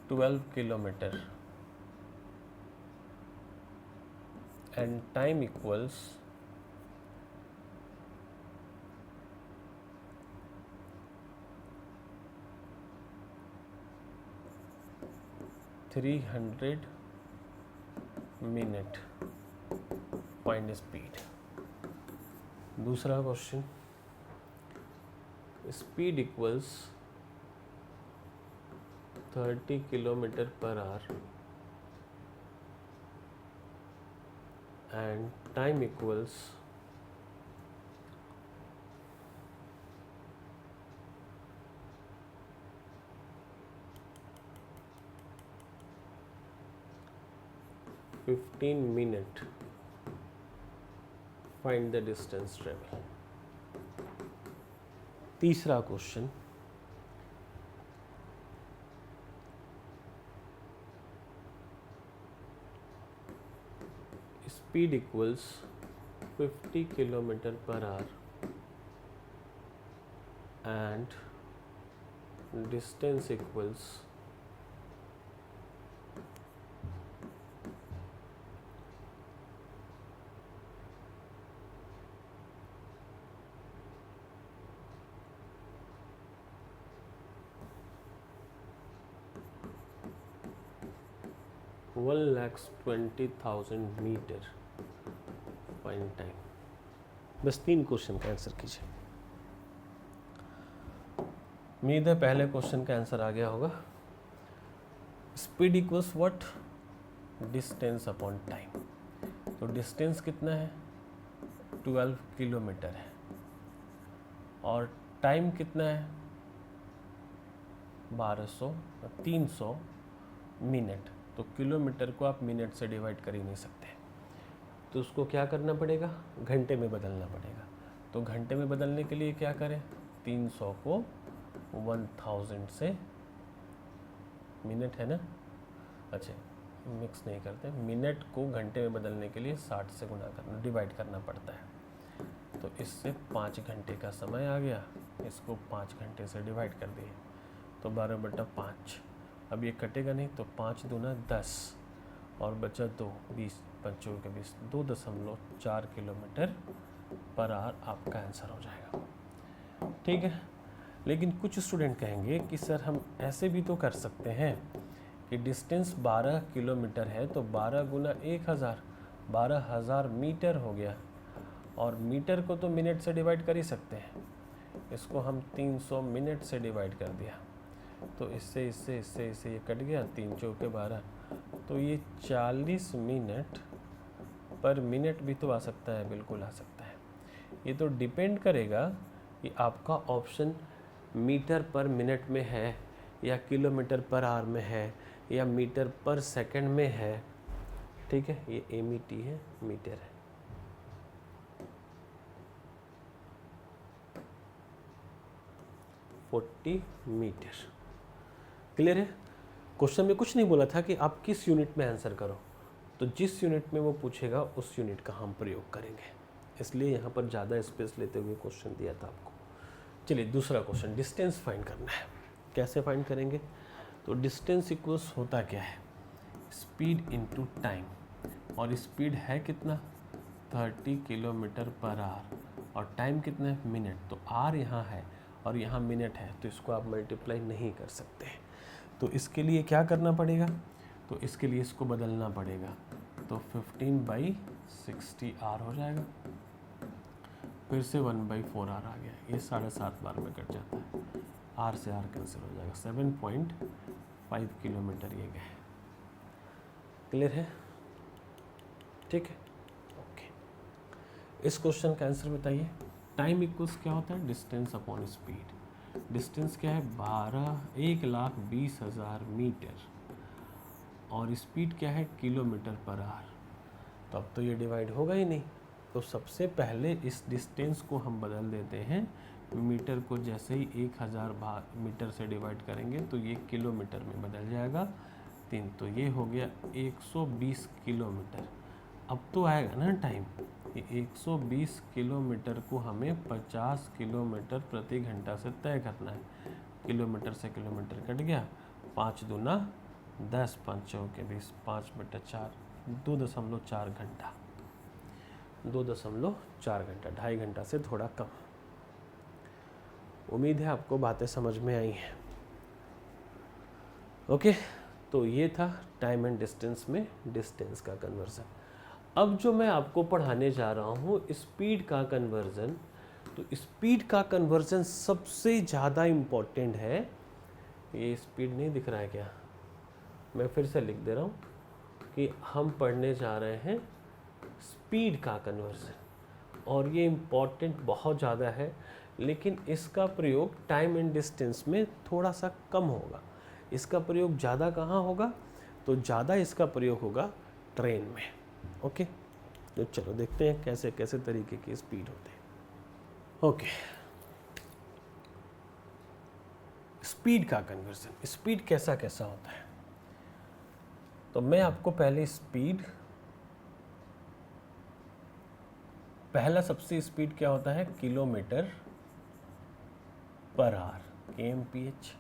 12 kilometre and time equals 300 minute, find speed. दूसरा question, speed equals 30 kilometre per hour and time equals 15 minute, find the distance travel. तीसरा question, speed equals 50 kilometre per hour and distance equals 1,20,000 metre, find time. बस 3 question का answer कीजिए। उम्मीद है पहले question का answer आ गया होगा। Speed equals what, distance upon time. तो डिस्टेंस कितना है, 12 किलोमीटर है, और टाइम कितना है 300 मिनट। तो किलोमीटर को आप मिनट से डिवाइड कर ही नहीं सकते, तो उसको क्या करना पड़ेगा, घंटे में बदलना पड़ेगा। तो घंटे में बदलने के लिए क्या करें, 300 को 1000 से, मिनट है ना, अच्छा मिक्स नहीं करते, मिनट को घंटे में बदलने के लिए 60 से गुना करना, डिवाइड करना पड़ता है। तो इससे 5 घंटे का समय आ गया, इसको 5 घंटे से डिवाइड कर दिए तो 12/5। अब ये कटेगा नहीं तो 5 दूना 10 और बचा 2, 20 5 के 20, 2.4 किलोमीटर पर आवर आपका आंसर हो जाएगा। ठीक है, लेकिन कुछ स्टूडेंट कहेंगे कि सर हम ऐसे भी तो कर सकते हैं कि डिस्टेंस 12 किलोमीटर है तो 12 गुना 1000, 12,000 मीटर हो गया, और मीटर को तो मिनट से डिवाइड कर ही सकते हैं। इसको हम 300 मिनट से डिवाइड कर दिया तो इससे ये कट गया, 3 चौके 12, तो ये 40 मिनट पर मिनट भी तो आ सकता है, बिल्कुल आ सकता है। ये तो डिपेंड करेगा कि आपका ऑप्शन मीटर पर मिनट में है या किलोमीटर पर आवर में है या मीटर पर सेकंड में है। ठीक है, ये MET है, मीटर है। मीटर। क्लियर है? क्वेश्चन में कुछ नहीं बोला था कि आप किस यूनिट में आंसर करो, तो जिस यूनिट में वो पूछेगा उस यूनिट का हम प्रयोग करेंगे, इसलिए यहाँ पर ज़्यादा स्पेस लेते हुए क्वेश्चन दिया था आपको। चलिए दूसरा क्वेश्चन, डिस्टेंस फाइंड करना है। कैसे फाइंड करेंगे? तो डिस्टेंस इक्वल्स होता क्या है, स्पीड इनटू टाइम, और स्पीड है कितना 30 किलोमीटर पर आवर और टाइम कितना है मिनट। तो आर यहाँ है और यहाँ मिनट है, तो इसको आप मल्टीप्लाई नहीं कर सकते। तो इसके लिए क्या करना पड़ेगा, तो इसके लिए इसको बदलना पड़ेगा। तो 15/60 आर हो जाएगा, फिर से 1/4 आर आ गया, ये 7.5 बार में कट जाता है, आर से आर कैंसिल हो जाएगा, 7.5 किलोमीटर ये गए। क्लियर है? ठीक है, ओके। इस क्वेश्चन का आंसर बताइए। टाइम इक्वल्स क्या होता है, डिस्टेंस अपॉन स्पीड। डिस्टेंस क्या है 1,20,000 मीटर और स्पीड क्या है किलोमीटर पर आवर। तो अब तो ये डिवाइड होगा ही नहीं, तो सबसे पहले इस डिस्टेंस को हम बदल देते हैं। मीटर को जैसे ही 1000 मीटर से डिवाइड करेंगे तो ये किलोमीटर में बदल जाएगा 3, तो ये हो गया 120 किलोमीटर। अब तो आएगा ना टाइम, कि 120 किलोमीटर को हमें 50 किलोमीटर प्रति घंटा से तय करना है। किलोमीटर से किलोमीटर कट गया, 5 दूना 10, 5 चौके 20, 5/4, 2.4 घंटा, 2.4 घंटा, 2.5 घंटा से थोड़ा कम। उम्मीद है आपको बातें समझ में आई हैं। ओके, तो ये था टाइम एंड डिस्टेंस में डिस्टेंस का कन्वर्जन। अब जो मैं आपको पढ़ाने जा रहा हूँ स्पीड का कन्वर्जन, तो स्पीड का कन्वर्जन सबसे ज़्यादा इम्पोर्टेंट है। ये स्पीड नहीं दिख रहा है क्या, मैं फिर से लिख दे रहा हूँ कि हम पढ़ने जा रहे हैं स्पीड का कन्वर्जन, और ये इम्पोर्टेंट बहुत ज़्यादा है, लेकिन इसका प्रयोग टाइम एंड डिस्टेंस में थोड़ा सा कम होगा। इसका प्रयोग ज़्यादा कहाँ होगा, तो ज़्यादा इसका प्रयोग होगा ट्रेन में। ओके, तो चलो देखते हैं कैसे कैसे तरीके की स्पीड होते हैं। ओके, स्पीड का कन्वर्जन, स्पीड कैसा कैसा होता है, तो मैं आपको पहले स्पीड, पहला सबसे स्पीड क्या होता है किलोमीटर पर आवर, kmph,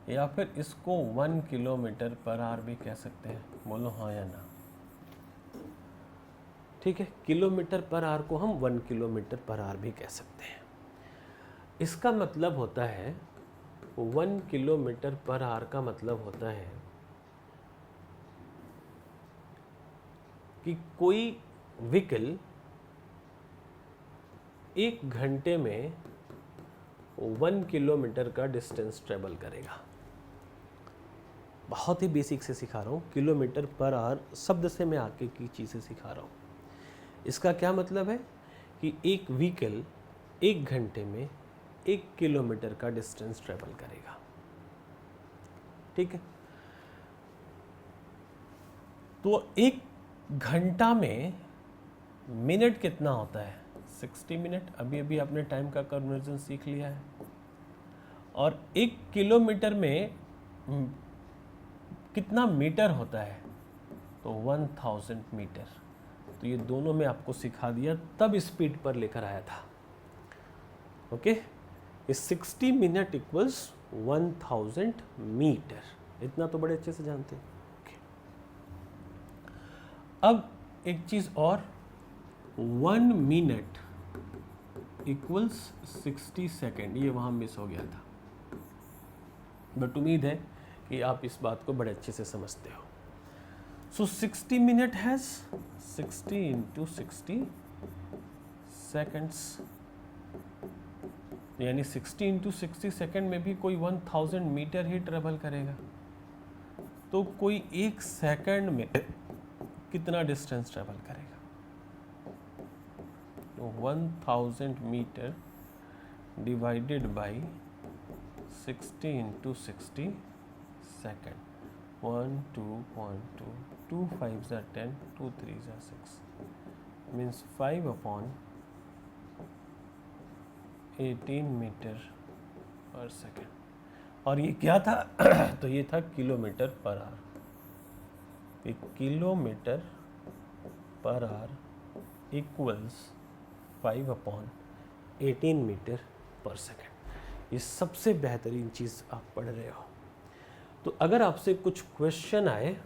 या फिर इसको 1 किलोमीटर पर आवर भी कह सकते हैं। बोलो हाँ या ना। ठीक है, किलोमीटर पर आवर को हम 1 किलोमीटर पर आवर भी कह सकते हैं। इसका मतलब होता है 1 किलोमीटर पर आवर का मतलब होता है कि कोई व्हीकल 1 घंटे में 1 किलोमीटर का डिस्टेंस ट्रेवल करेगा। बहुत ही बेसिक से सिखा रहा हूँ, किलोमीटर पर आवर शब्द से मैं आगे की चीज़ें सिखा रहा हूँ। इसका क्या मतलब है कि एक व्हीकल 1 घंटे में 1 किलोमीटर का डिस्टेंस ट्रेवल करेगा। ठीक है, तो 1 घंटा में मिनट कितना होता है 60 मिनट। अभी अभी आपने टाइम का कन्वर्जन सीख लिया है। और 1 किलोमीटर में कितना मीटर होता है, तो 1000 मीटर। तो ये दोनों में आपको सिखा दिया, तब स्पीड पर लेकर आया था। ओके, 60 मिनट इक्वल्स 1000 मीटर, इतना तो बड़े अच्छे से जानते हैं। अब एक चीज और, 1 मिनट इक्वल्स 60 सेकेंड, ये वहां मिस हो गया था, बट उम्मीद है कि आप इस बात को बड़े अच्छे से समझते हो। सो 60 मिनट हैज 60 इंटू 60 सेकेंड्स, यानी 60 इंटू 60 सेकेंड में भी कोई 1000 मीटर ही ट्रेवल करेगा। तो कोई 1 सेकेंड में कितना डिस्टेंस ट्रेवल करेगा, तो 1000 metre divided by 60 into 60 second. 1 2.2 2 5 ज़ा 10 2 3 ज़ा 6 मीन्स 5/18 मीटर पर सेकेंड। और ये क्या था? तो ये था kilometre per hour. Kilometre per hour equals 5/18 metre per second. ये सबसे बेहतरीन चीज़ आप पढ़ रहे हो। तो अगर आपसे कुछ क्वेश्चन आए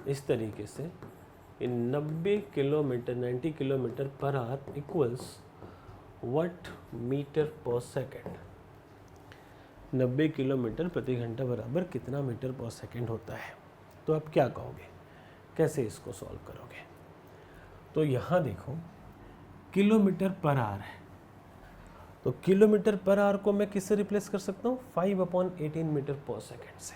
इस तरीके से, 90 kilometre per hour equals what metre per second. 90 kilometre प्रति घंटा बराबर कितना मीटर पर सेकेंड होता है? तो आप क्या कहोगे, कैसे इसको सॉल्व करोगे? तो यहाँ देखो, किलोमीटर पर आवर है, तो किलोमीटर पर आवर को मैं किससे रिप्लेस कर सकता हूँ? 5/18 मीटर पर सेकेंड से।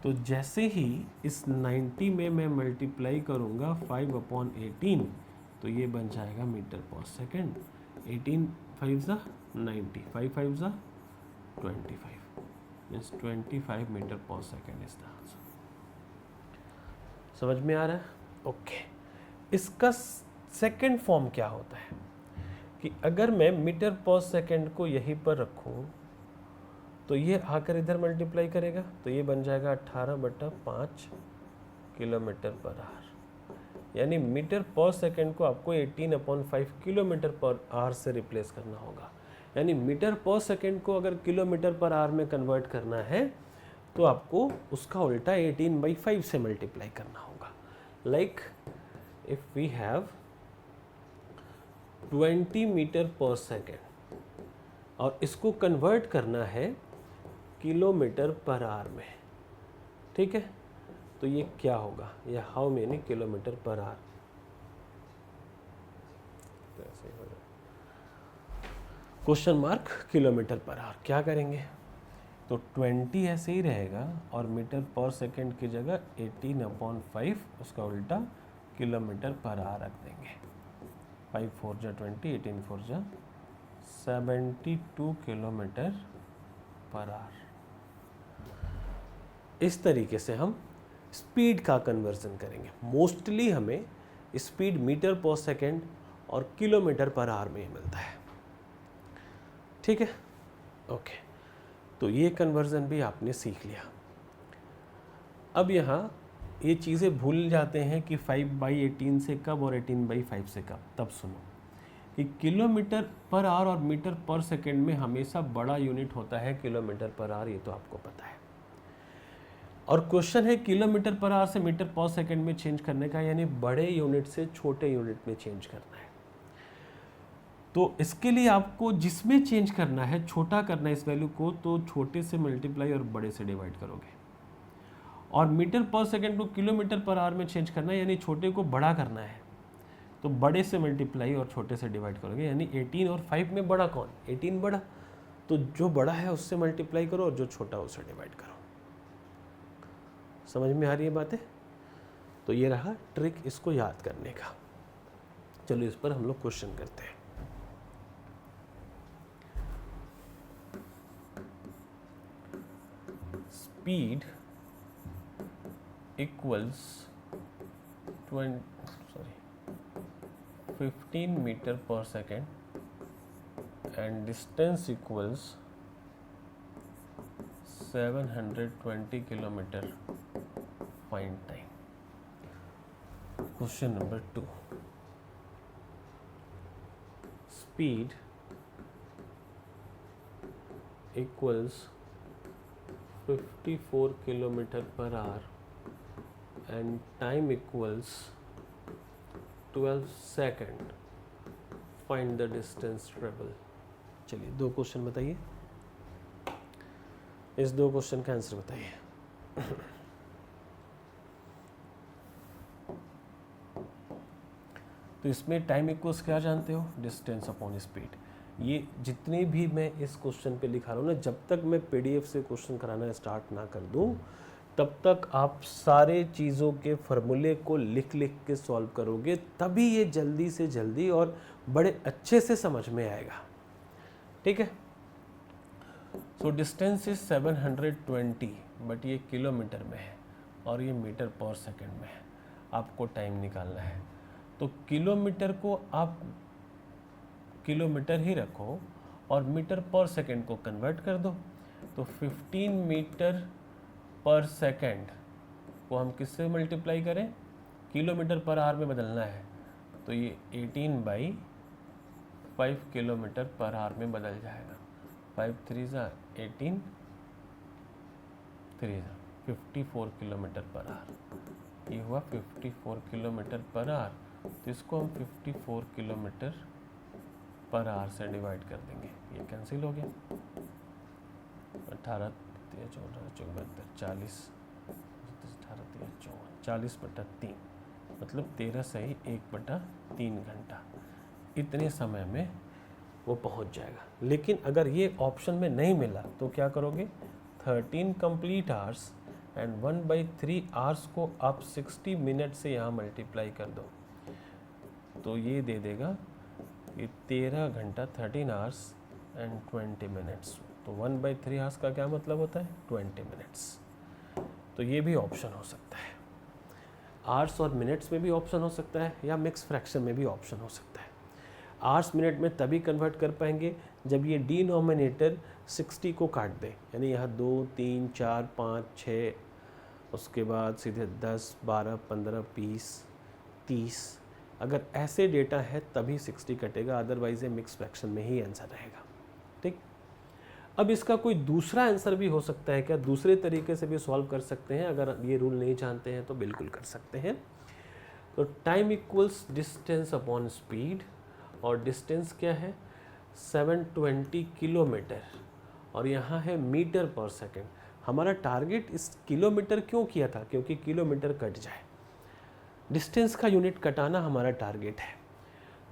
तो जैसे ही इस 90 में मैं मल्टीप्लाई करूँगा 5/18, तो ये बन जाएगा मीटर पर सेकेंड। 18 5 ज़ा 90, 5 5 ज़ा 25 means 25 metre per second is the answer. समझ में आ रहा है? ओके। इसका सेकेंड फॉर्म क्या होता है कि अगर मैं मीटर पर सेकेंड को यहीं पर रखूं तो ये आकर इधर मल्टीप्लाई करेगा, तो ये बन जाएगा 18/5 किलोमीटर पर आवर। यानी मीटर पर सेकेंड को आपको 18/5 किलोमीटर पर आवर से रिप्लेस करना होगा। यानी मीटर पर सेकेंड को अगर किलोमीटर पर आवर में कन्वर्ट करना है तो आपको उसका उल्टा 18/5 से मल्टीप्लाई करना होगा। Like if we have 20 metre per second और इसको कन्वर्ट करना है किलोमीटर पर आवर में, ठीक है? तो ये क्या होगा? ये how many kilometre per our. Question mark kilometre per our. क्या करेंगे? तो 20 ऐसे ही रहेगा और मीटर पर सेकेंड की जगह 18/5 उसका उल्टा किलोमीटर पर आवर रख देंगे। 5 4 जा 20, 18 4 जा 72 किलोमीटर पर आवर। इस तरीके से हम स्पीड का कन्वर्जन करेंगे। मोस्टली हमें स्पीड मीटर पर सेकेंड और किलोमीटर पर आवर में ही मिलता है, ठीक है? ओके, तो ये कन्वर्जन भी आपने सीख लिया। अब यहाँ ये चीज़ें भूल जाते हैं कि 5/18 से कब और 18/5 से कब। तब सुनो कि किलोमीटर पर आवर और मीटर पर सेकेंड में हमेशा बड़ा यूनिट होता है किलोमीटर पर आवर, ये तो आपको पता है। और क्वेश्चन है किलोमीटर पर आवर से मीटर पर सेकेंड में चेंज करने का, यानी बड़े यूनिट से छोटे यूनिट में चेंज करना है। तो इसके लिए आपको जिसमें चेंज करना है, छोटा करना है इस वैल्यू को, तो छोटे से मल्टीप्लाई और बड़े से डिवाइड करोगे। और मीटर पर सेकेंड को किलोमीटर पर आवर में चेंज करना है, यानी छोटे को बड़ा करना है, तो बड़े से मल्टीप्लाई और छोटे से डिवाइड करोगे। यानी 18 और 5 में बड़ा कौन? 18 बड़ा, तो जो बड़ा है उससे मल्टीप्लाई करो और जो छोटा उससे डिवाइड करो। समझ में आ रही है बातें? तो ये रहा ट्रिक इसको याद करने का। चलो इस पर हम लोग क्वेश्चन करते हैं। Speed equals 15 metre per second and distance equals 720 kilometre. Find time. Question number 2। Speed equals 54 kilometre per hour and time equals 12 second. Find the distance travel. चलिए 2 क्वेश्चन बताइए, इस 2 क्वेश्चन का आंसर बताइए। तो इसमें टाइम इक्वल्स क्या जानते हो? Distance upon speed. ये जितने भी मैं इस क्वेश्चन पे लिखा रहा हूँ ना, जब तक मैं पीडीएफ से क्वेश्चन कराना स्टार्ट ना कर दूँ तब तक आप सारे चीज़ों के फॉर्मूले को लिख लिख के सॉल्व करोगे, तभी ये जल्दी से जल्दी और बड़े अच्छे से समझ में आएगा। ठीक है। सो डिस्टेंस इज 720, बट ये किलोमीटर में है और ये मीटर पर सेकंड में है। आपको टाइम निकालना है, तो किलोमीटर को आप किलोमीटर ही रखो और मीटर पर सेकंड को कन्वर्ट कर दो। तो 15 मीटर पर सेकंड को हम किससे मल्टीप्लाई करें, किलोमीटर पर आवर में बदलना है, तो ये 18/5 किलोमीटर पर आवर में बदल जाएगा। 5 3 ज़ा 18, 3 ज़ा 54 किलोमीटर पर आवर। ये हुआ 54 किलोमीटर पर आवर, तो इसको हम 54 किलोमीटर पर आवर से डिवाइड कर देंगे। ये कैंसिल हो गया। 18 3 14 74 40, 18 3 14 40/3, मतलब 13 सही 1/3 घंटा। इतने समय में वो पहुंच जाएगा। लेकिन अगर ये ऑप्शन में नहीं मिला तो क्या करोगे, 13 कंप्लीट आवर्स एंड 1/3 आवर्स को आप 60 मिनट से यहाँ मल्टीप्लाई कर दो, तो ये दे देगा ये 13 घंटा 13 आवर्स एंड 20 मिनट्स। तो 1/3 आवर्स का क्या मतलब होता है, 20 मिनट्स। तो ये भी ऑप्शन हो सकता है। आवर्स और मिनट्स में भी ऑप्शन हो सकता है या मिक्स फ्रैक्शन में भी ऑप्शन हो सकता है। आवर्स मिनट में तभी कन्वर्ट कर पाएंगे जब ये डिनोमिनेटर 60 को काट दे, यानी यहाँ 2 3 4 5 6, उसके बाद सीधे 10 12 15 20 30, अगर ऐसे डेटा है तभी 60 कटेगा, अदरवाइज ये मिक्स फ्रैक्शन में ही आंसर रहेगा। ठीक। अब इसका कोई दूसरा आंसर भी हो सकता है क्या, दूसरे तरीके से भी सॉल्व कर सकते हैं। अगर ये रूल नहीं जानते हैं तो बिल्कुल कर सकते हैं। तो time equals distance upon speed, और डिस्टेंस क्या है 720 किलोमीटर, और यहाँ है मीटर पर सेकंड। हमारा टारगेट इस किलोमीटर क्यों किया था, क्योंकि किलोमीटर कट जाए, डिस्टेंस का यूनिट कटाना हमारा टारगेट है।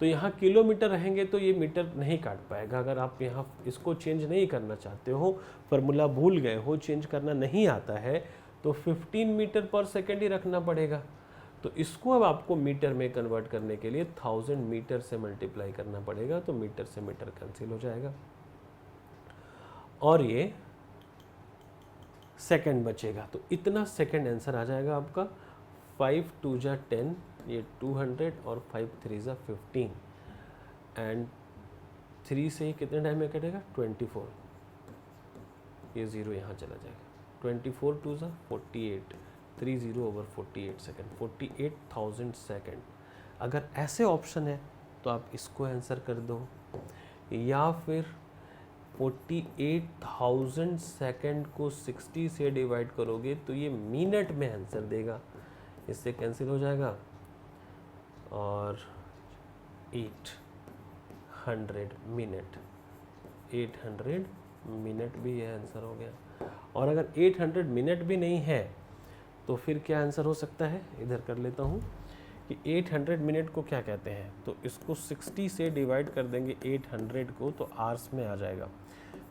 तो यहाँ किलोमीटर रहेंगे तो ये मीटर नहीं काट पाएगा। अगर आप यहाँ इसको चेंज नहीं करना चाहते हो, फार्मूला भूल गए हो, चेंज करना नहीं आता है, तो 15 मीटर पर सेकंड ही रखना पड़ेगा। तो इसको अब आपको मीटर में कन्वर्ट करने के लिए 1000 मीटर से मल्टीप्लाई करना पड़ेगा, तो मीटर से मीटर कैंसिल हो जाएगा और ये सेकंड बचेगा। तो इतना सेकंड आंसर आ जाएगा आपका। 5 2 जा 10, ये 200, और 5 3 जा 15, एंड 3 से ही कितने टाइम में कटेगा 24, ये 0 यहाँ चला जाएगा। 24 2 जा 48, 30/48 सेकेंड, 48,000 सेकेंड। अगर ऐसे ऑप्शन है तो आप इसको आंसर कर दो, या फिर 48,000 सेकेंड को 60 से डिवाइड करोगे तो ये मिनट में आंसर देगा, इससे कैंसिल हो जाएगा। और 800 मिनट, 800 मिनट भी ये आंसर हो गया। और अगर 800 मिनट भी नहीं है तो फिर क्या आंसर हो सकता है, इधर कर लेता हूँ कि 800 मिनट को क्या कहते हैं, तो इसको 60 से डिवाइड कर देंगे 800 को, तो आवर्स में आ जाएगा।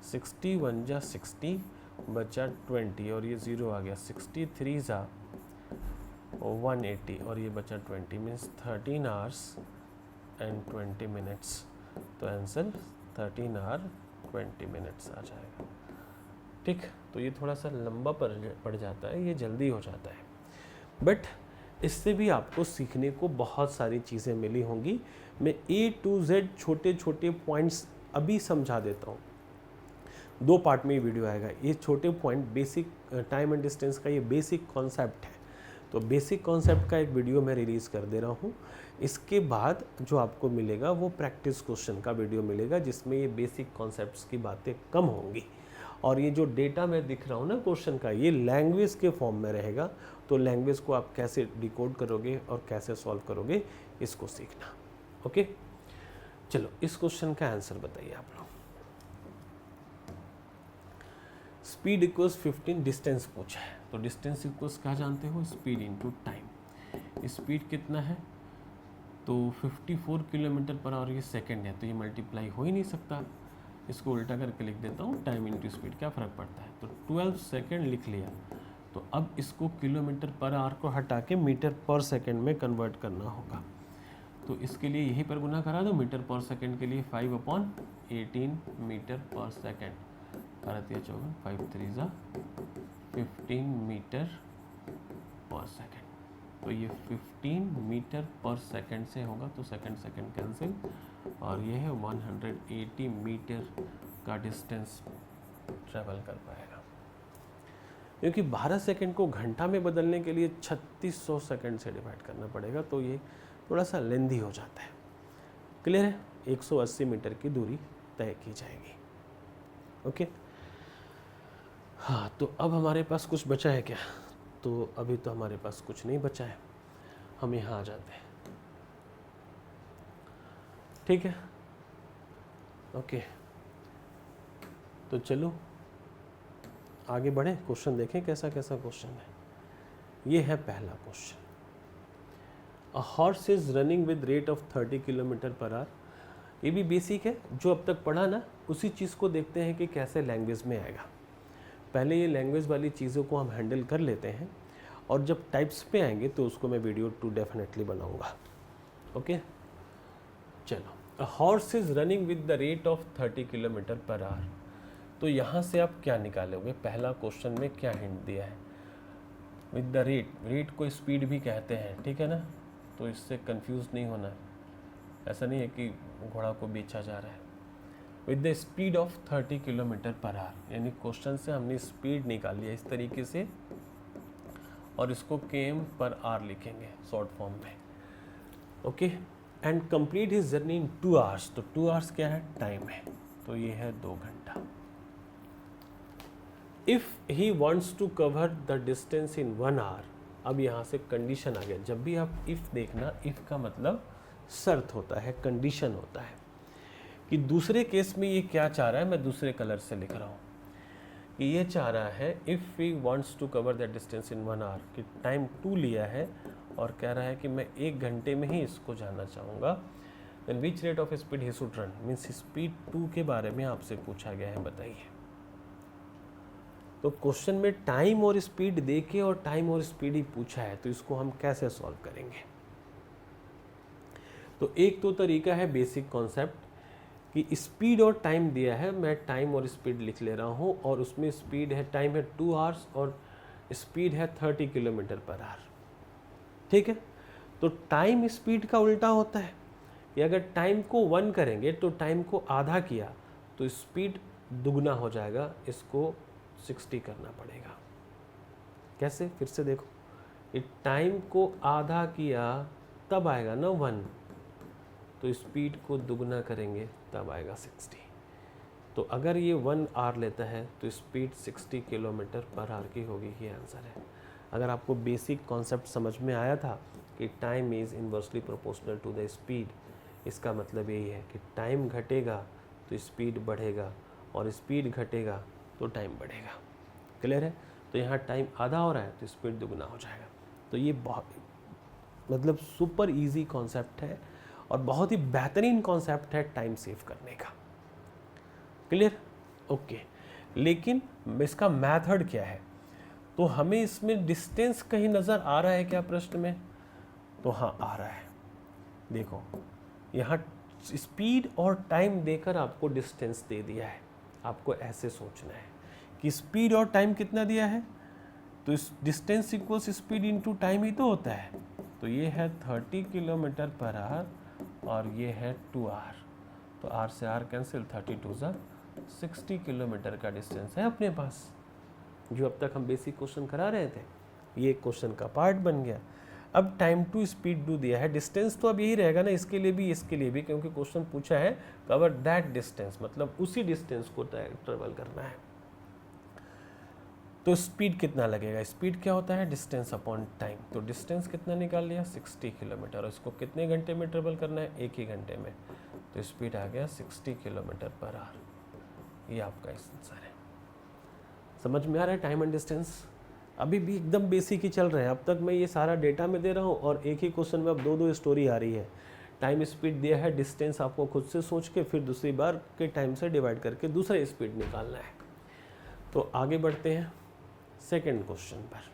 60 1 जा 60, बचा 20, और ये 0 आ गया। 63 जा 180, और ये बचा 20, मीन्स 13 आवर्स एंड 20 मिनट्स। तो आंसर 13 आवर 20 मिनट्स आ जाएगा। ठीक। तो ये थोड़ा सा लंबा पड़ जाता है, ये जल्दी हो जाता है, बट इससे भी आपको सीखने को बहुत सारी चीज़ें मिली होंगी। मैं A to Z छोटे छोटे पॉइंट्स अभी समझा देता हूँ। 2 पार्ट में ये वीडियो आएगा। ये छोटे point basic time and distance का ये बेसिक कॉन्सेप्ट है, तो बेसिक कॉन्सेप्ट का एक वीडियो मैं रिलीज़ कर दे रहा हूँ। इसके बाद जो आपको मिलेगा वो प्रैक्टिस क्वेश्चन का वीडियो मिलेगा, जिसमें ये बेसिक कॉन्सेप्ट्स की बातें कम होंगी। और ये जो डेटा मैं दिख रहा हूँ ना क्वेश्चन का, ये लैंग्वेज के फॉर्म में रहेगा, तो लैंग्वेज को आप कैसे डिकोड करोगे और कैसे सॉल्व करोगे, इसको सीखना। ओके, चलो इस क्वेश्चन का आंसर बताइए आप लोग। स्पीड इक्वल्स 15, डिस्टेंस पूछा है, तो डिस्टेंस इक्वल्स क्या जानते हो, स्पीड इनटू टाइम। स्पीड कितना है, तो 54 किलोमीटर पर आवर, ये सेकंड है, तो ये मल्टीप्लाई हो ही नहीं सकता। इसको उल्टा करके लिख देता हूँ, टाइम इनटू स्पीड, क्या फ़र्क पड़ता है। तो 12 सेकंड लिख लिया। तो अब इसको किलोमीटर पर आवर को हटा के मीटर पर सेकंड में कन्वर्ट करना होगा। तो इसके लिए यहीं पर गुना करा दो, मीटर पर सेकंड के लिए 5/18 metre per second, 4 5 3 15 metre per second. तो ये 15 मीटर पर सेकंड से होगा, तो सेकंड सेकंड कैंसिल, और ये है 180 मीटर का डिस्टेंस ट्रेवल कर पाएगा। क्योंकि 12 सेकंड को घंटा में बदलने के लिए 3600 सेकंड से डिवाइड करना पड़ेगा, तो ये थोड़ा सा लेंदी हो जाता है। क्लियर है? 180 मीटर की दूरी तय की जाएगी। ओके, हाँ, तो अब हमारे पास कुछ बचा है क्या? तो अभी तो हमारे पास कुछ नहीं बचा है, हम यहाँ आ जाते हैं। ठीक है, ओके, तो चलो आगे बढ़े, क्वेश्चन देखें कैसा कैसा क्वेश्चन है। ये है पहला question, a horse is running with rate of 30 kilometre per our. ये भी बेसिक है, जो अब तक पढ़ा ना, उसी चीज़ को देखते हैं कि कैसे लैंग्वेज में आएगा। पहले ये लैंग्वेज वाली चीज़ों को हम हैंडल कर लेते हैं, और जब टाइप्स पे आएंगे तो उसको मैं वीडियो 2 डेफिनेटली बनाऊंगा। ओके, चलो, a horse is running with the rate of 30 kilometre per our. तो यहाँ से आप क्या निकालोगे? पहला क्वेश्चन में क्या हिंट दिया है? विद द रेट, रेट को स्पीड भी कहते हैं, ठीक है ना, तो इससे कंफ्यूज नहीं होना है। ऐसा नहीं है कि घोड़ा को बेचा जा रहा है। With the speed of 30 kilometre per our, यानी क्वेश्चन से हमने स्पीड निकाली है इस तरीके से, और इसको km पर आवर लिखेंगे शॉर्ट फॉर्म में। Okay, and complete his journey in 2 hours. तो 2 आवर्स क्या है? टाइम है, तो ये है 2 घंटा। If he wants to cover the distance in 1 hour. अब यहाँ से कंडीशन आ गया। जब भी आप इफ़ देखना, इफ़ का मतलब शर्त होता है, कंडीशन होता है, कि दूसरे केस में ये क्या चाह रहा है, मैं दूसरे कलर से लिख रहा हूँ, कि ये चाह रहा है if he wants to cover the distance in 1 hour, कि टाइम 2 लिया है और कह रहा है कि मैं 1 घंटे में ही इसको जाना चाहूँगा। Then which rate of speed he should run, means speed 2 के बारे में आपसे पूछा गया है, बताइए। तो क्वेश्चन में टाइम और स्पीड देके और टाइम और स्पीड ही पूछा है, तो इसको हम कैसे सॉल्व करेंगे? तो एक तो तरीका है बेसिक कॉन्सेप्ट, कि स्पीड और टाइम दिया है, मैं टाइम और स्पीड लिख ले रहा हूँ, और उसमें स्पीड है, टाइम है 2 आवर्स और स्पीड है 30 किलोमीटर पर आवर। ठीक है, तो टाइम स्पीड का उल्टा होता है, कि अगर टाइम को 1 करेंगे तो टाइम को आधा किया तो स्पीड दुगना हो जाएगा, इसको 60 करना पड़ेगा। कैसे? फिर से देखो, ये टाइम को आधा किया तब आएगा ना 1, तो स्पीड को दुगना करेंगे तब आएगा 60। तो अगर ये 1 आवर लेता है तो स्पीड 60 किलोमीटर पर आवर की होगी, ये आंसर है। अगर आपको बेसिक कॉन्सेप्ट समझ में आया था कि time is inversely proportional to the speed, इसका मतलब यही है कि टाइम घटेगा तो स्पीड बढ़ेगा, और स्पीड घटेगा तो टाइम बढ़ेगा। क्लियर है? तो यहाँ टाइम आधा हो रहा है तो स्पीड दुगना हो जाएगा। तो ये बहुत मतलब सुपर इजी कॉन्सेप्ट है, और बहुत ही बेहतरीन कॉन्सेप्ट है टाइम सेव करने का। क्लियर? ओके, लेकिन इसका मेथड क्या है? तो हमें इसमें डिस्टेंस कहीं नज़र आ रहा है क्या प्रश्न में? तो हाँ, आ रहा है। देखो, यहाँ स्पीड और टाइम देकर आपको डिस्टेंस दे दिया है। आपको ऐसे सोचना है कि स्पीड और टाइम कितना दिया है, तो इस distance equals speed into time ही तो होता है। तो ये है 30 किलोमीटर पर आवर और ये है 2 आवर, तो आर से आर कैंसिल, 32 ज़ा 60 किलोमीटर का डिस्टेंस है अपने पास। जो अब तक हम बेसिक क्वेश्चन करा रहे थे, ये क्वेश्चन का पार्ट बन गया। अब टाइम टू स्पीड टू दिया है, डिस्टेंस तो अब यही रहेगा ना, इसके लिए भी इसके लिए भी, क्योंकि क्वेश्चन पूछा है कवर दैट डिस्टेंस, मतलब उसी डिस्टेंस को ट्रेवल करना है। तो स्पीड कितना लगेगा? स्पीड क्या होता है? Distance upon time. तो डिस्टेंस कितना निकाल लिया? 60 किलोमीटर, और इसको कितने घंटे में ट्रेवल करना है? 1 ही घंटे में। तो स्पीड आ गया 60 किलोमीटर पर आवर। ये आपका आंसर है। समझ में आ रहा है टाइम एंड डिस्टेंस? अभी भी एकदम बेसिक ही चल रहे हैं। अब तक मैं ये सारा डेटा में दे रहा हूँ, और एक ही क्वेश्चन में अब 2-2 स्टोरी आ रही है। टाइम स्पीड दिया है, डिस्टेंस आपको खुद से सोच के फिर दूसरी बार के टाइम से डिवाइड करके दूसरा स्पीड निकालना है। तो आगे बढ़ते हैं सेकंड क्वेश्चन पर।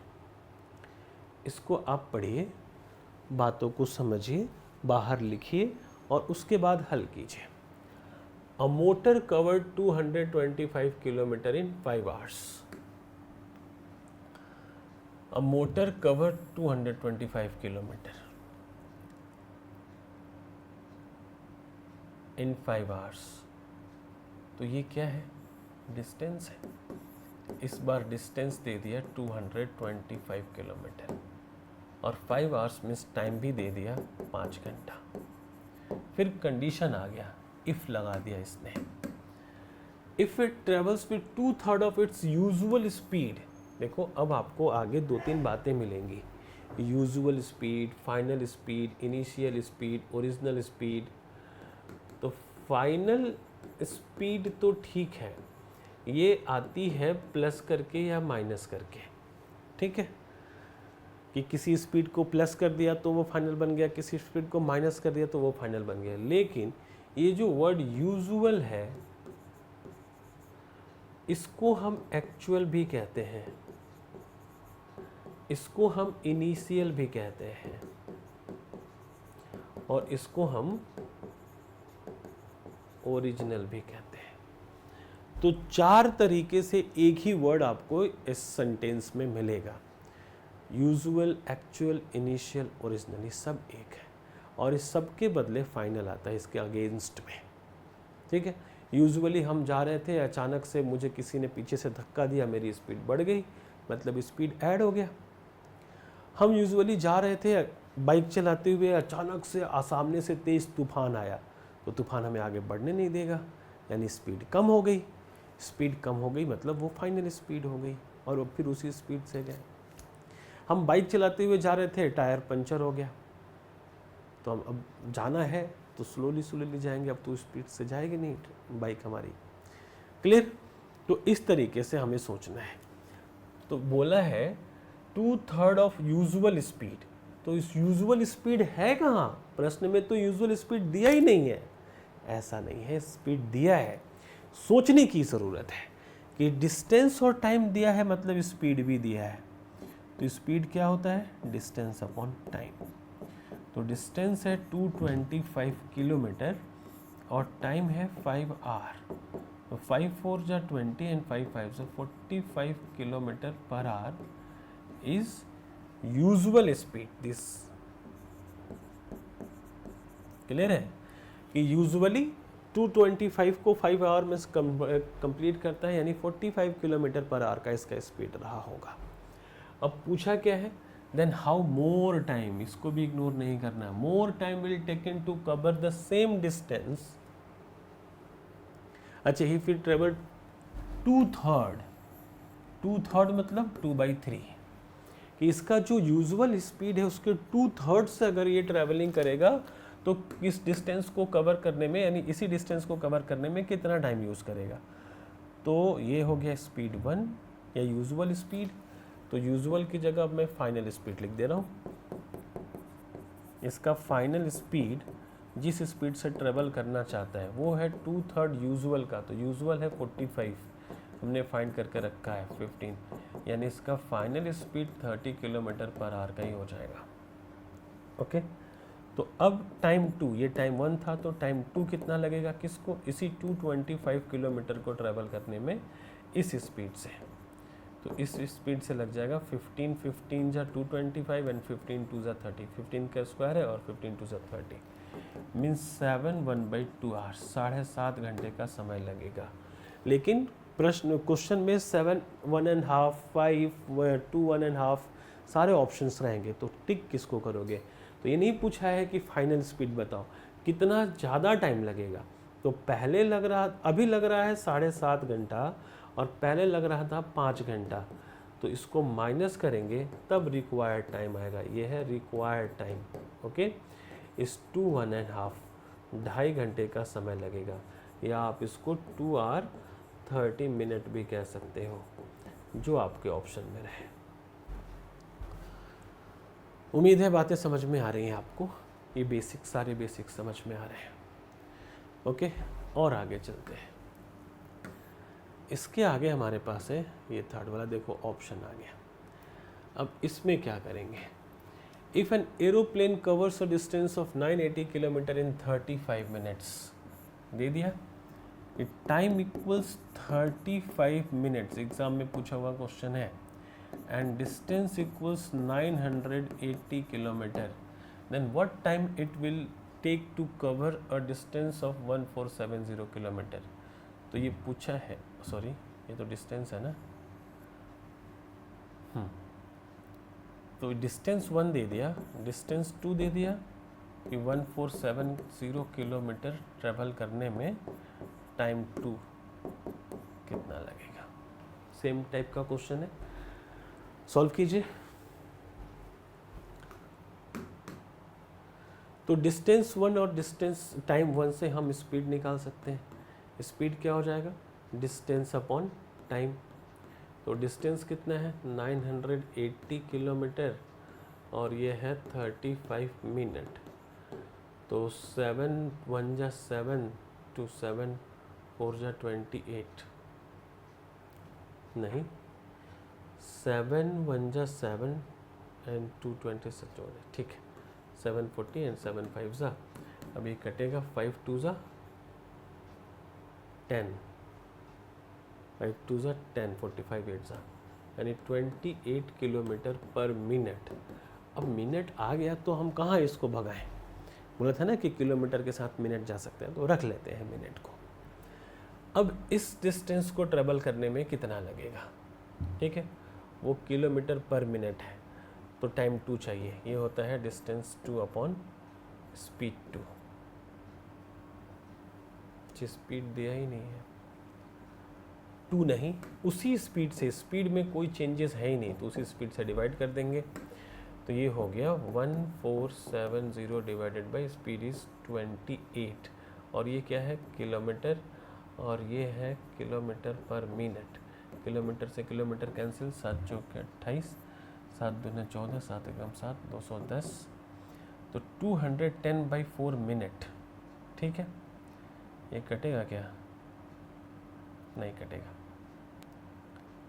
इसको आप पढ़िए, बातों को समझिए बाहर लिखिए और उसके बाद हल कीजिए। A motor covered 225 kilometre in 5 hours. A motor covered 225 kilometre in 5 hours. तो ये क्या है? डिस्टेंस है। इस बार डिस्टेंस दे दिया 225 किलोमीटर और 5 आवर्स मीन्स टाइम भी दे दिया 5 घंटा। फिर कंडीशन आ गया, इफ लगा दिया इसने। If it travels with 2/3 of its usual speed. देखो अब आपको आगे 2-3 बातें मिलेंगी, usual speed, final speed, initial speed, original speed. तो फाइनल स्पीड तो ठीक है, ये आती है प्लस करके या माइनस करके, ठीक है, कि किसी स्पीड को प्लस कर दिया तो वो फाइनल बन गया, किसी स्पीड को माइनस कर दिया तो वो फाइनल बन गया। लेकिन ये जो वर्ड यूजुअल है, इसको हम एक्चुअल भी कहते हैं, इसको हम इनिशियल भी कहते हैं और इसको हम ओरिजिनल भी कहते हैं। तो 4 तरीके से एक ही वर्ड आपको इस सेंटेंस में मिलेगा, यूजुअल, एक्चुअल, इनिशियल, ओरिजिनल, ये सब एक है और इस सब के बदले फाइनल आता है इसके अगेंस्ट में, ठीक है। यूजुअली हम जा रहे थे, अचानक से मुझे किसी ने पीछे से धक्का दिया, मेरी स्पीड बढ़ गई, मतलब स्पीड ऐड हो गया। हम यूजुअली जा रहे थे बाइक चलाते हुए, अचानक से सामने से तेज़ तूफान आया, तो तूफान हमें आगे बढ़ने नहीं देगा, यानी स्पीड कम हो गई। स्पीड कम हो गई मतलब वो फाइनल स्पीड हो गई और फिर उसी स्पीड से गए। हम बाइक चलाते हुए जा रहे थे, टायर पंचर हो गया, तो हम अब जाना है तो स्लोली जाएंगे, अब तो स्पीड से जाएगी नहीं बाइक हमारी। क्लियर? तो इस तरीके से हमें सोचना है। तो बोला है 2/3 ऑफ यूजुअल स्पीड, तो इस यूजुअल स्पीड है कहाँ? प्रश्न में तो यूजुअल स्पीड दिया ही नहीं है। ऐसा नहीं है, स्पीड दिया है, सोचने की ज़रूरत है कि डिस्टेंस और टाइम दिया है मतलब स्पीड भी दिया है। तो स्पीड क्या होता है? Distance upon time. तो डिस्टेंस है 225 किलोमीटर और टाइम है 5 आवर। तो 5 4 जा 20 एंड 5 5 से 45 kilometre per our is usual speed. This clear है कि यूजुअली 225 को 5 आवर में कंप्लीट करता है, यानी 45 किलोमीटर पर आवर का इसका स्पीड रहा होगा। अब पूछा क्या है? देन हाउ मोर टाइम, इसको भी इग्नोर नहीं करना। More time will taken to cover the same distance. अच्छा, ही फिर ट्रेवल 2/3 मतलब 2/3, कि इसका जो यूजुअल स्पीड है उसके 2/3 से अगर ये ट्रेवलिंग करेगा तो इस डिस्टेंस को कवर करने में, यानी इसी डिस्टेंस को कवर करने में कितना टाइम यूज़ करेगा। तो ये हो गया स्पीड 1 या यूजुअल स्पीड। तो यूजुअल की जगह अब मैं फाइनल स्पीड लिख दे रहा हूँ। इसका फाइनल स्पीड जिस स्पीड से ट्रेवल करना चाहता है वो है 2/3 यूजुअल का। तो यूजुअल है 45, हमने फाइंड करके रखा है 15, यानी इसका final speed 30 kilometre per our का ही हो जाएगा। ओके, तो अब टाइम 2, ये टाइम 1 था, तो टाइम 2 कितना लगेगा किसको? इसी 225 किलोमीटर को ट्रेवल करने में इस स्पीड से। तो इस स्पीड से लग जाएगा 15 15 जा 225 एंड 15 2 जा 30, 15 का स्क्वायर है और 15 2 जा 30, मीन्स 7 1/2 आवर्स, 7.5 घंटे का समय लगेगा। लेकिन क्वेश्चन में 7 1.5 5 2 1.5 सारे ऑप्शंस रहेंगे, तो टिक किसको करोगे? तो ये नहीं पूछा है कि फाइनल स्पीड बताओ, कितना ज़्यादा टाइम लगेगा। तो पहले लग रहा, अभी लग रहा है 7.5 घंटा और पहले लग रहा था 5 घंटा, तो इसको माइनस करेंगे तब रिक्वायर्ड टाइम आएगा। ये है रिक्वायर्ड टाइम। ओके, इस 2 1.5 2.5 घंटे का समय लगेगा, या आप इसको 2 आवर 30 मिनट भी कह सकते हो, जो आपके ऑप्शन में रहे। उम्मीद है बातें समझ में आ रही हैं आपको, ये बेसिक, सारे बेसिक समझ में आ रहे हैं। ओके, और आगे चलते हैं। इसके आगे हमारे पास है ये थर्ड वाला, देखो ऑप्शन आ गया। अब इसमें क्या करेंगे? If an aeroplane covers a distance of 980 kilometre in 35 minutes, दे दिया टाइम इक्वल्स 35 मिनट्स, एग्जाम में पूछा हुआ क्वेश्चन है, and distance equals 980 kilometre, then what time it will take to cover a distance of 1470 kilometre. तो ये पूछा है, सॉरी ये तो डिस्टेंस है ना, तो डिस्टेंस 1 दे दिया, डिस्टेंस 2 दे दिया कि 1470 किलोमीटर ट्रेवल करने में टाइम 2 कितना लगेगा। सेम टाइप का क्वेश्चन है, सॉल्व कीजिए। तो डिस्टेंस 1 और डिस्टेंस टाइम 1 से हम स्पीड निकाल सकते हैं। स्पीड क्या हो जाएगा, डिस्टेंस अपॉन टाइम। तो डिस्टेंस कितना है 980 किलोमीटर और ये है 35 मिनट। तो 7 1 जा 7 2 7 4 जा 28, नहीं 7 1 जा 7 एंड 2 26, ठीक है 740 एंड 7 5 जा, अब ये कटेगा 5 2 जा 10, 5 2 जा 10, 45 8 जा, यानी 28 किलोमीटर पर मिनट। अब मिनट आ गया तो हम कहाँ इसको भगाएं, बोला था ना कि किलोमीटर के साथ मिनट जा सकते हैं, तो रख लेते हैं मिनट को। अब इस डिस्टेंस को ट्रेवल करने में कितना लगेगा, ठीक है, वो किलोमीटर पर मिनट है, तो टाइम 2 चाहिए, ये होता है डिस्टेंस 2 अपॉन स्पीड 2। स्पीड दिया ही नहीं है, 2 नहीं, उसी स्पीड से, स्पीड में कोई चेंजेस है ही नहीं, तो उसी स्पीड से डिवाइड कर देंगे। तो ये हो गया 1470 डिवाइडेड बाई स्पीड इज़ 28, और ये क्या है किलोमीटर, और ये है किलोमीटर पर मिनट। किलोमीटर से किलोमीटर कैंसिल, 7 चौक 28, 7 दूनी 14, 7 एकम 7, 210, तो 210/4 मिनट, ठीक है। ये कटेगा क्या, नहीं कटेगा,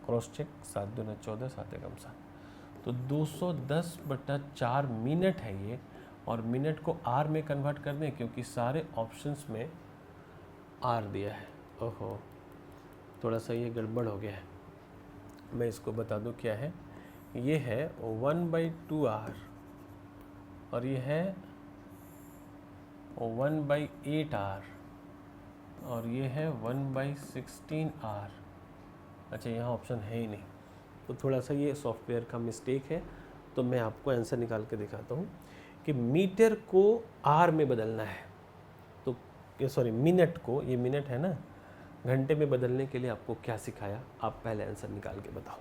क्रॉस चेक, 7 दूनी 14, 7 एकम 7, तो 210/4 मिनट है ये, और मिनट को आर में कन्वर्ट कर दें क्योंकि सारे ऑप्शंस में आर दिया है। ओहो, थोड़ा सा ये गड़बड़ हो गया है, मैं इसको बता दूं क्या है। ये है 1/2r और ये है 1/8r और ये है 1/16r। अच्छा, यहाँ ऑप्शन है ही नहीं, तो थोड़ा सा ये सॉफ्टवेयर का मिस्टेक है, तो मैं आपको आंसर निकाल के दिखाता हूँ कि मीटर को आर में बदलना है, तो ये सॉरी मिनट को, ये मिनट है ना, घंटे में बदलने के लिए आपको क्या सिखाया, आप पहले आंसर निकाल के बताओ।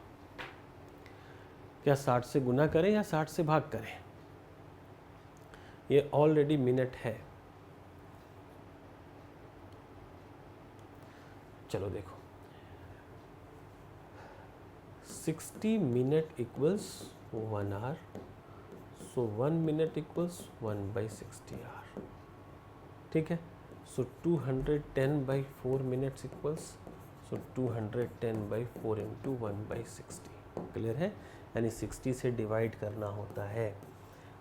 क्या 60 से गुना करें या 60 से भाग करें, ये ऑलरेडी मिनट है। चलो देखो, 60 minute equals 1 hour, so 1 minute equals 1/60 hour, ठीक है। So 210/4 minutes equals, so 210/4 into 1/60, clear है, यानी 60 से डिवाइड करना होता है।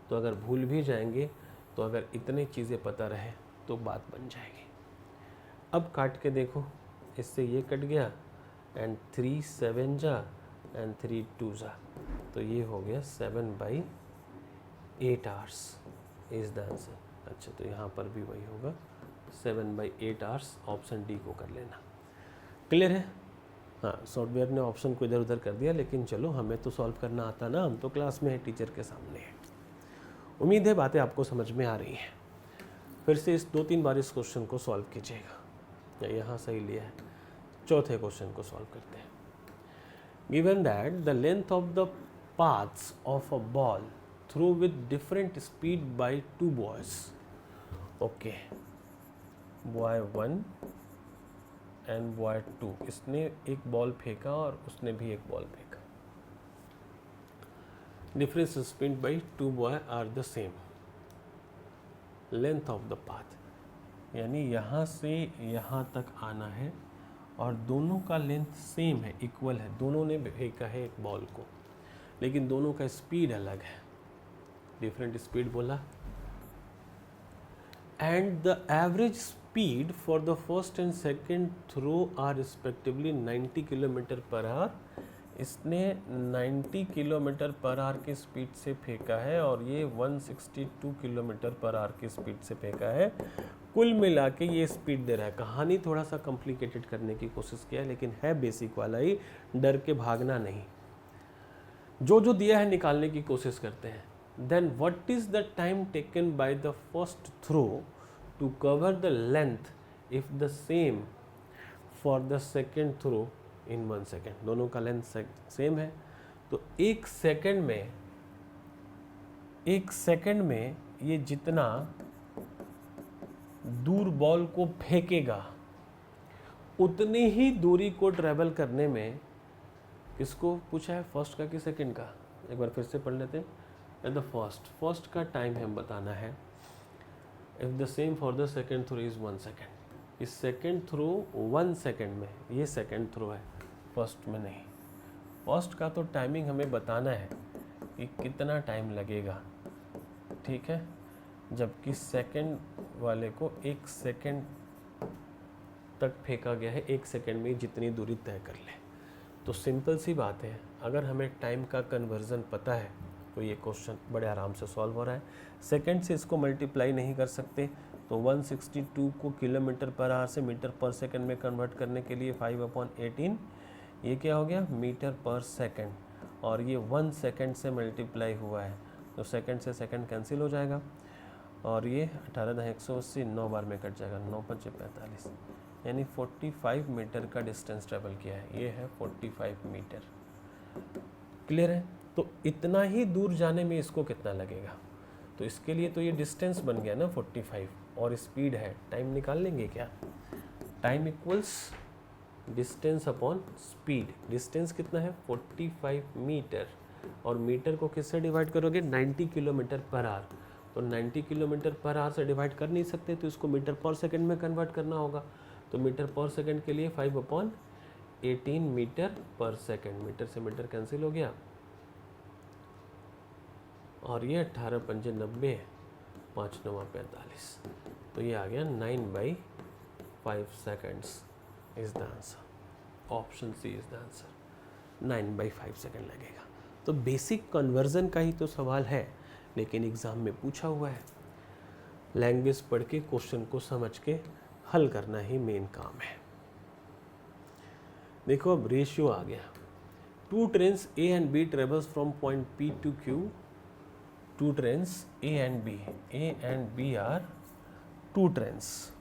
तो अगर भूल भी जाएंगे तो अगर इतने चीज़ें पता रहे तो बात बन जाएगी। अब काट के देखो, इससे ये कट गया एंड 3 7 जा एंड 3 2 जा, तो ये हो गया 7/8 आवर्स इज़ द आंसर। अच्छा, तो यहाँ पर भी वही होगा 7/8 आवर्स, ऑप्शन डी को कर लेना, क्लियर है। हाँ, सॉफ्टवेयर ने ऑप्शन को इधर उधर कर दिया, लेकिन चलो हमें तो सॉल्व करना आता ना, हम तो क्लास में है, टीचर के सामने है। उम्मीद है बातें आपको समझ में आ रही हैं। फिर से इस 2-3 बार इस क्वेश्चन को सॉल्व कीजिएगा, यहाँ सही लिया है। चौथे क्वेश्चन को सॉल्व करते हैं। Given that the length of the paths of a ball through with different speed bye 2 boys, okay, boy 1 and boy 2, इसने एक बॉल फेंका और उसने भी एक बॉल फेंका, difference speed by 2 boy are the same, length of the path, यानी यहाँ से यहाँ तक आना है और दोनों का लेंथ सेम है, इक्वल है, दोनों ने फेंका है एक बॉल को, लेकिन दोनों का स्पीड अलग है। डिफरेंट स्पीड बोला। And the average speed for the first and second throw are respectively 90 kilometre per hour. इसने 90 किलोमीटर पर आवर की स्पीड से फेंका है और ये 162 किलोमीटर पर आवर की स्पीड से फेंका है। कुल मिला के ये स्पीड दे रहा है। कहानी थोड़ा सा कॉम्प्लिकेटेड करने की कोशिश किया है, लेकिन है बेसिक वाला ही, डर के भागना नहीं। जो जो दिया है निकालने की कोशिश करते हैं। Then what is the time taken by the first throw to cover the length if the same for the second throw in 1 second. दोनों का लेंथ सेम है, तो एक सेकेंड में ये जितना दूर बॉल को फेंकेगा उतनी ही दूरी को ट्रेवल करने में, किसको पूछा है, फर्स्ट का कि सेकंड का, एक बार फिर से पढ़ लेते हैं। द फर्स्ट का टाइम हमें बताना है। If the same for the second throw is 1 second. इस सेकंड थ्रो 1 सेकेंड में, ये सेकंड थ्रो है, फर्स्ट में नहीं। फर्स्ट का तो टाइमिंग हमें बताना है कि कितना टाइम लगेगा, ठीक है, जबकि सेकंड वाले को 1 सेकेंड तक फेंका गया है, 1 सेकेंड में जितनी दूरी तय कर ले। तो सिंपल सी बात है, अगर हमें टाइम का कन्वर्जन पता है तो ये क्वेश्चन बड़े आराम से सॉल्व हो रहा है। सेकंड से इसको मल्टीप्लाई नहीं कर सकते, तो 162 को किलोमीटर पर आवर से मीटर पर सेकंड में कन्वर्ट करने के लिए 5/18, ये क्या हो गया, मीटर पर सेकंड, और ये 1 सेकंड से मल्टीप्लाई हुआ है, तो सेकंड से सेकंड कैंसिल हो जाएगा, और ये 18/180 9 बार में कट जाएगा, 9×5=45, यानी 45 मीटर का डिस्टेंस ट्रेवल किया है। ये है 45 मीटर। क्लियर है? तो इतना ही दूर जाने में इसको कितना लगेगा, तो इसके लिए तो ये डिस्टेंस बन गया ना 45, और स्पीड है, टाइम निकाल लेंगे क्या। Time equals distance upon speed. Distance कितना है, 45 मीटर, और मीटर को किससे डिवाइड करोगे, 90 किलोमीटर पर आवर। तो 90 किलोमीटर पर आवर से डिवाइड कर नहीं सकते, तो इसको मीटर पर सेकंड में कन्वर्ट करना होगा। तो मीटर पर सेकंड के लिए 5/18 मीटर पर सेकंड। मीटर से मीटर कैंसिल हो गया, और ये 18×5 = 5×9=45, तो ये आ गया 9/5 seconds is the answer. Option C is the answer. 9/5 second लगेगा। तो बेसिक कन्वर्जन का ही तो सवाल है, लेकिन एग्जाम में पूछा हुआ है। लैंग्वेज पढ़ के क्वेश्चन को समझ के हल करना ही मेन काम है। देखो अब रेशियो आ गया। 2 trains A and B travels from point P to Q। 2 trains A and B are 2 trains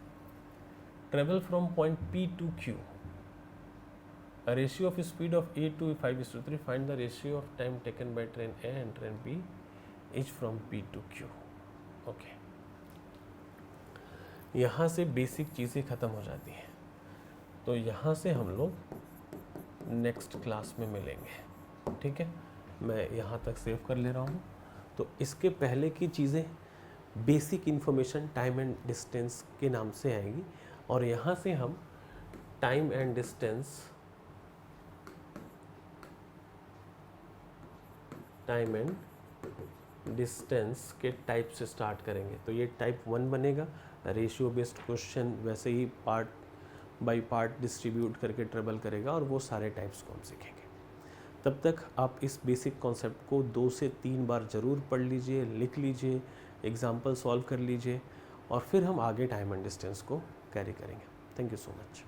travel from point P to Q। A ratio of speed of A to 5:3। Find the ratio of time taken by train A and train B each from P to Q। Okay, यहाँ से basic चीज़ें ख़त्म हो जाती हैं, तो यहाँ से हम लोग नेक्स्ट क्लास में मिलेंगे, ठीक है। मैं यहाँ तक सेव कर ले रहा हूँ। तो इसके पहले की चीज़ें basic information time and distance के नाम से आएगी, और यहाँ से हम टाइम एंड डिस्टेंस के टाइप से स्टार्ट करेंगे। तो ये टाइप 1 बनेगा, रेशियो बेस्ड क्वेश्चन, वैसे ही पार्ट बाय पार्ट डिस्ट्रीब्यूट करके ट्रेवल करेगा, और वो सारे टाइप्स को हम सीखेंगे। तब तक आप इस बेसिक कॉन्सेप्ट को 2 से 3 बार ज़रूर पढ़ लीजिए, लिख लीजिए, एग्जाम्पल सॉल्व कर लीजिए, और फिर हम आगे टाइम एंड डिस्टेंस को कैरी करेंगे। Thank you so much.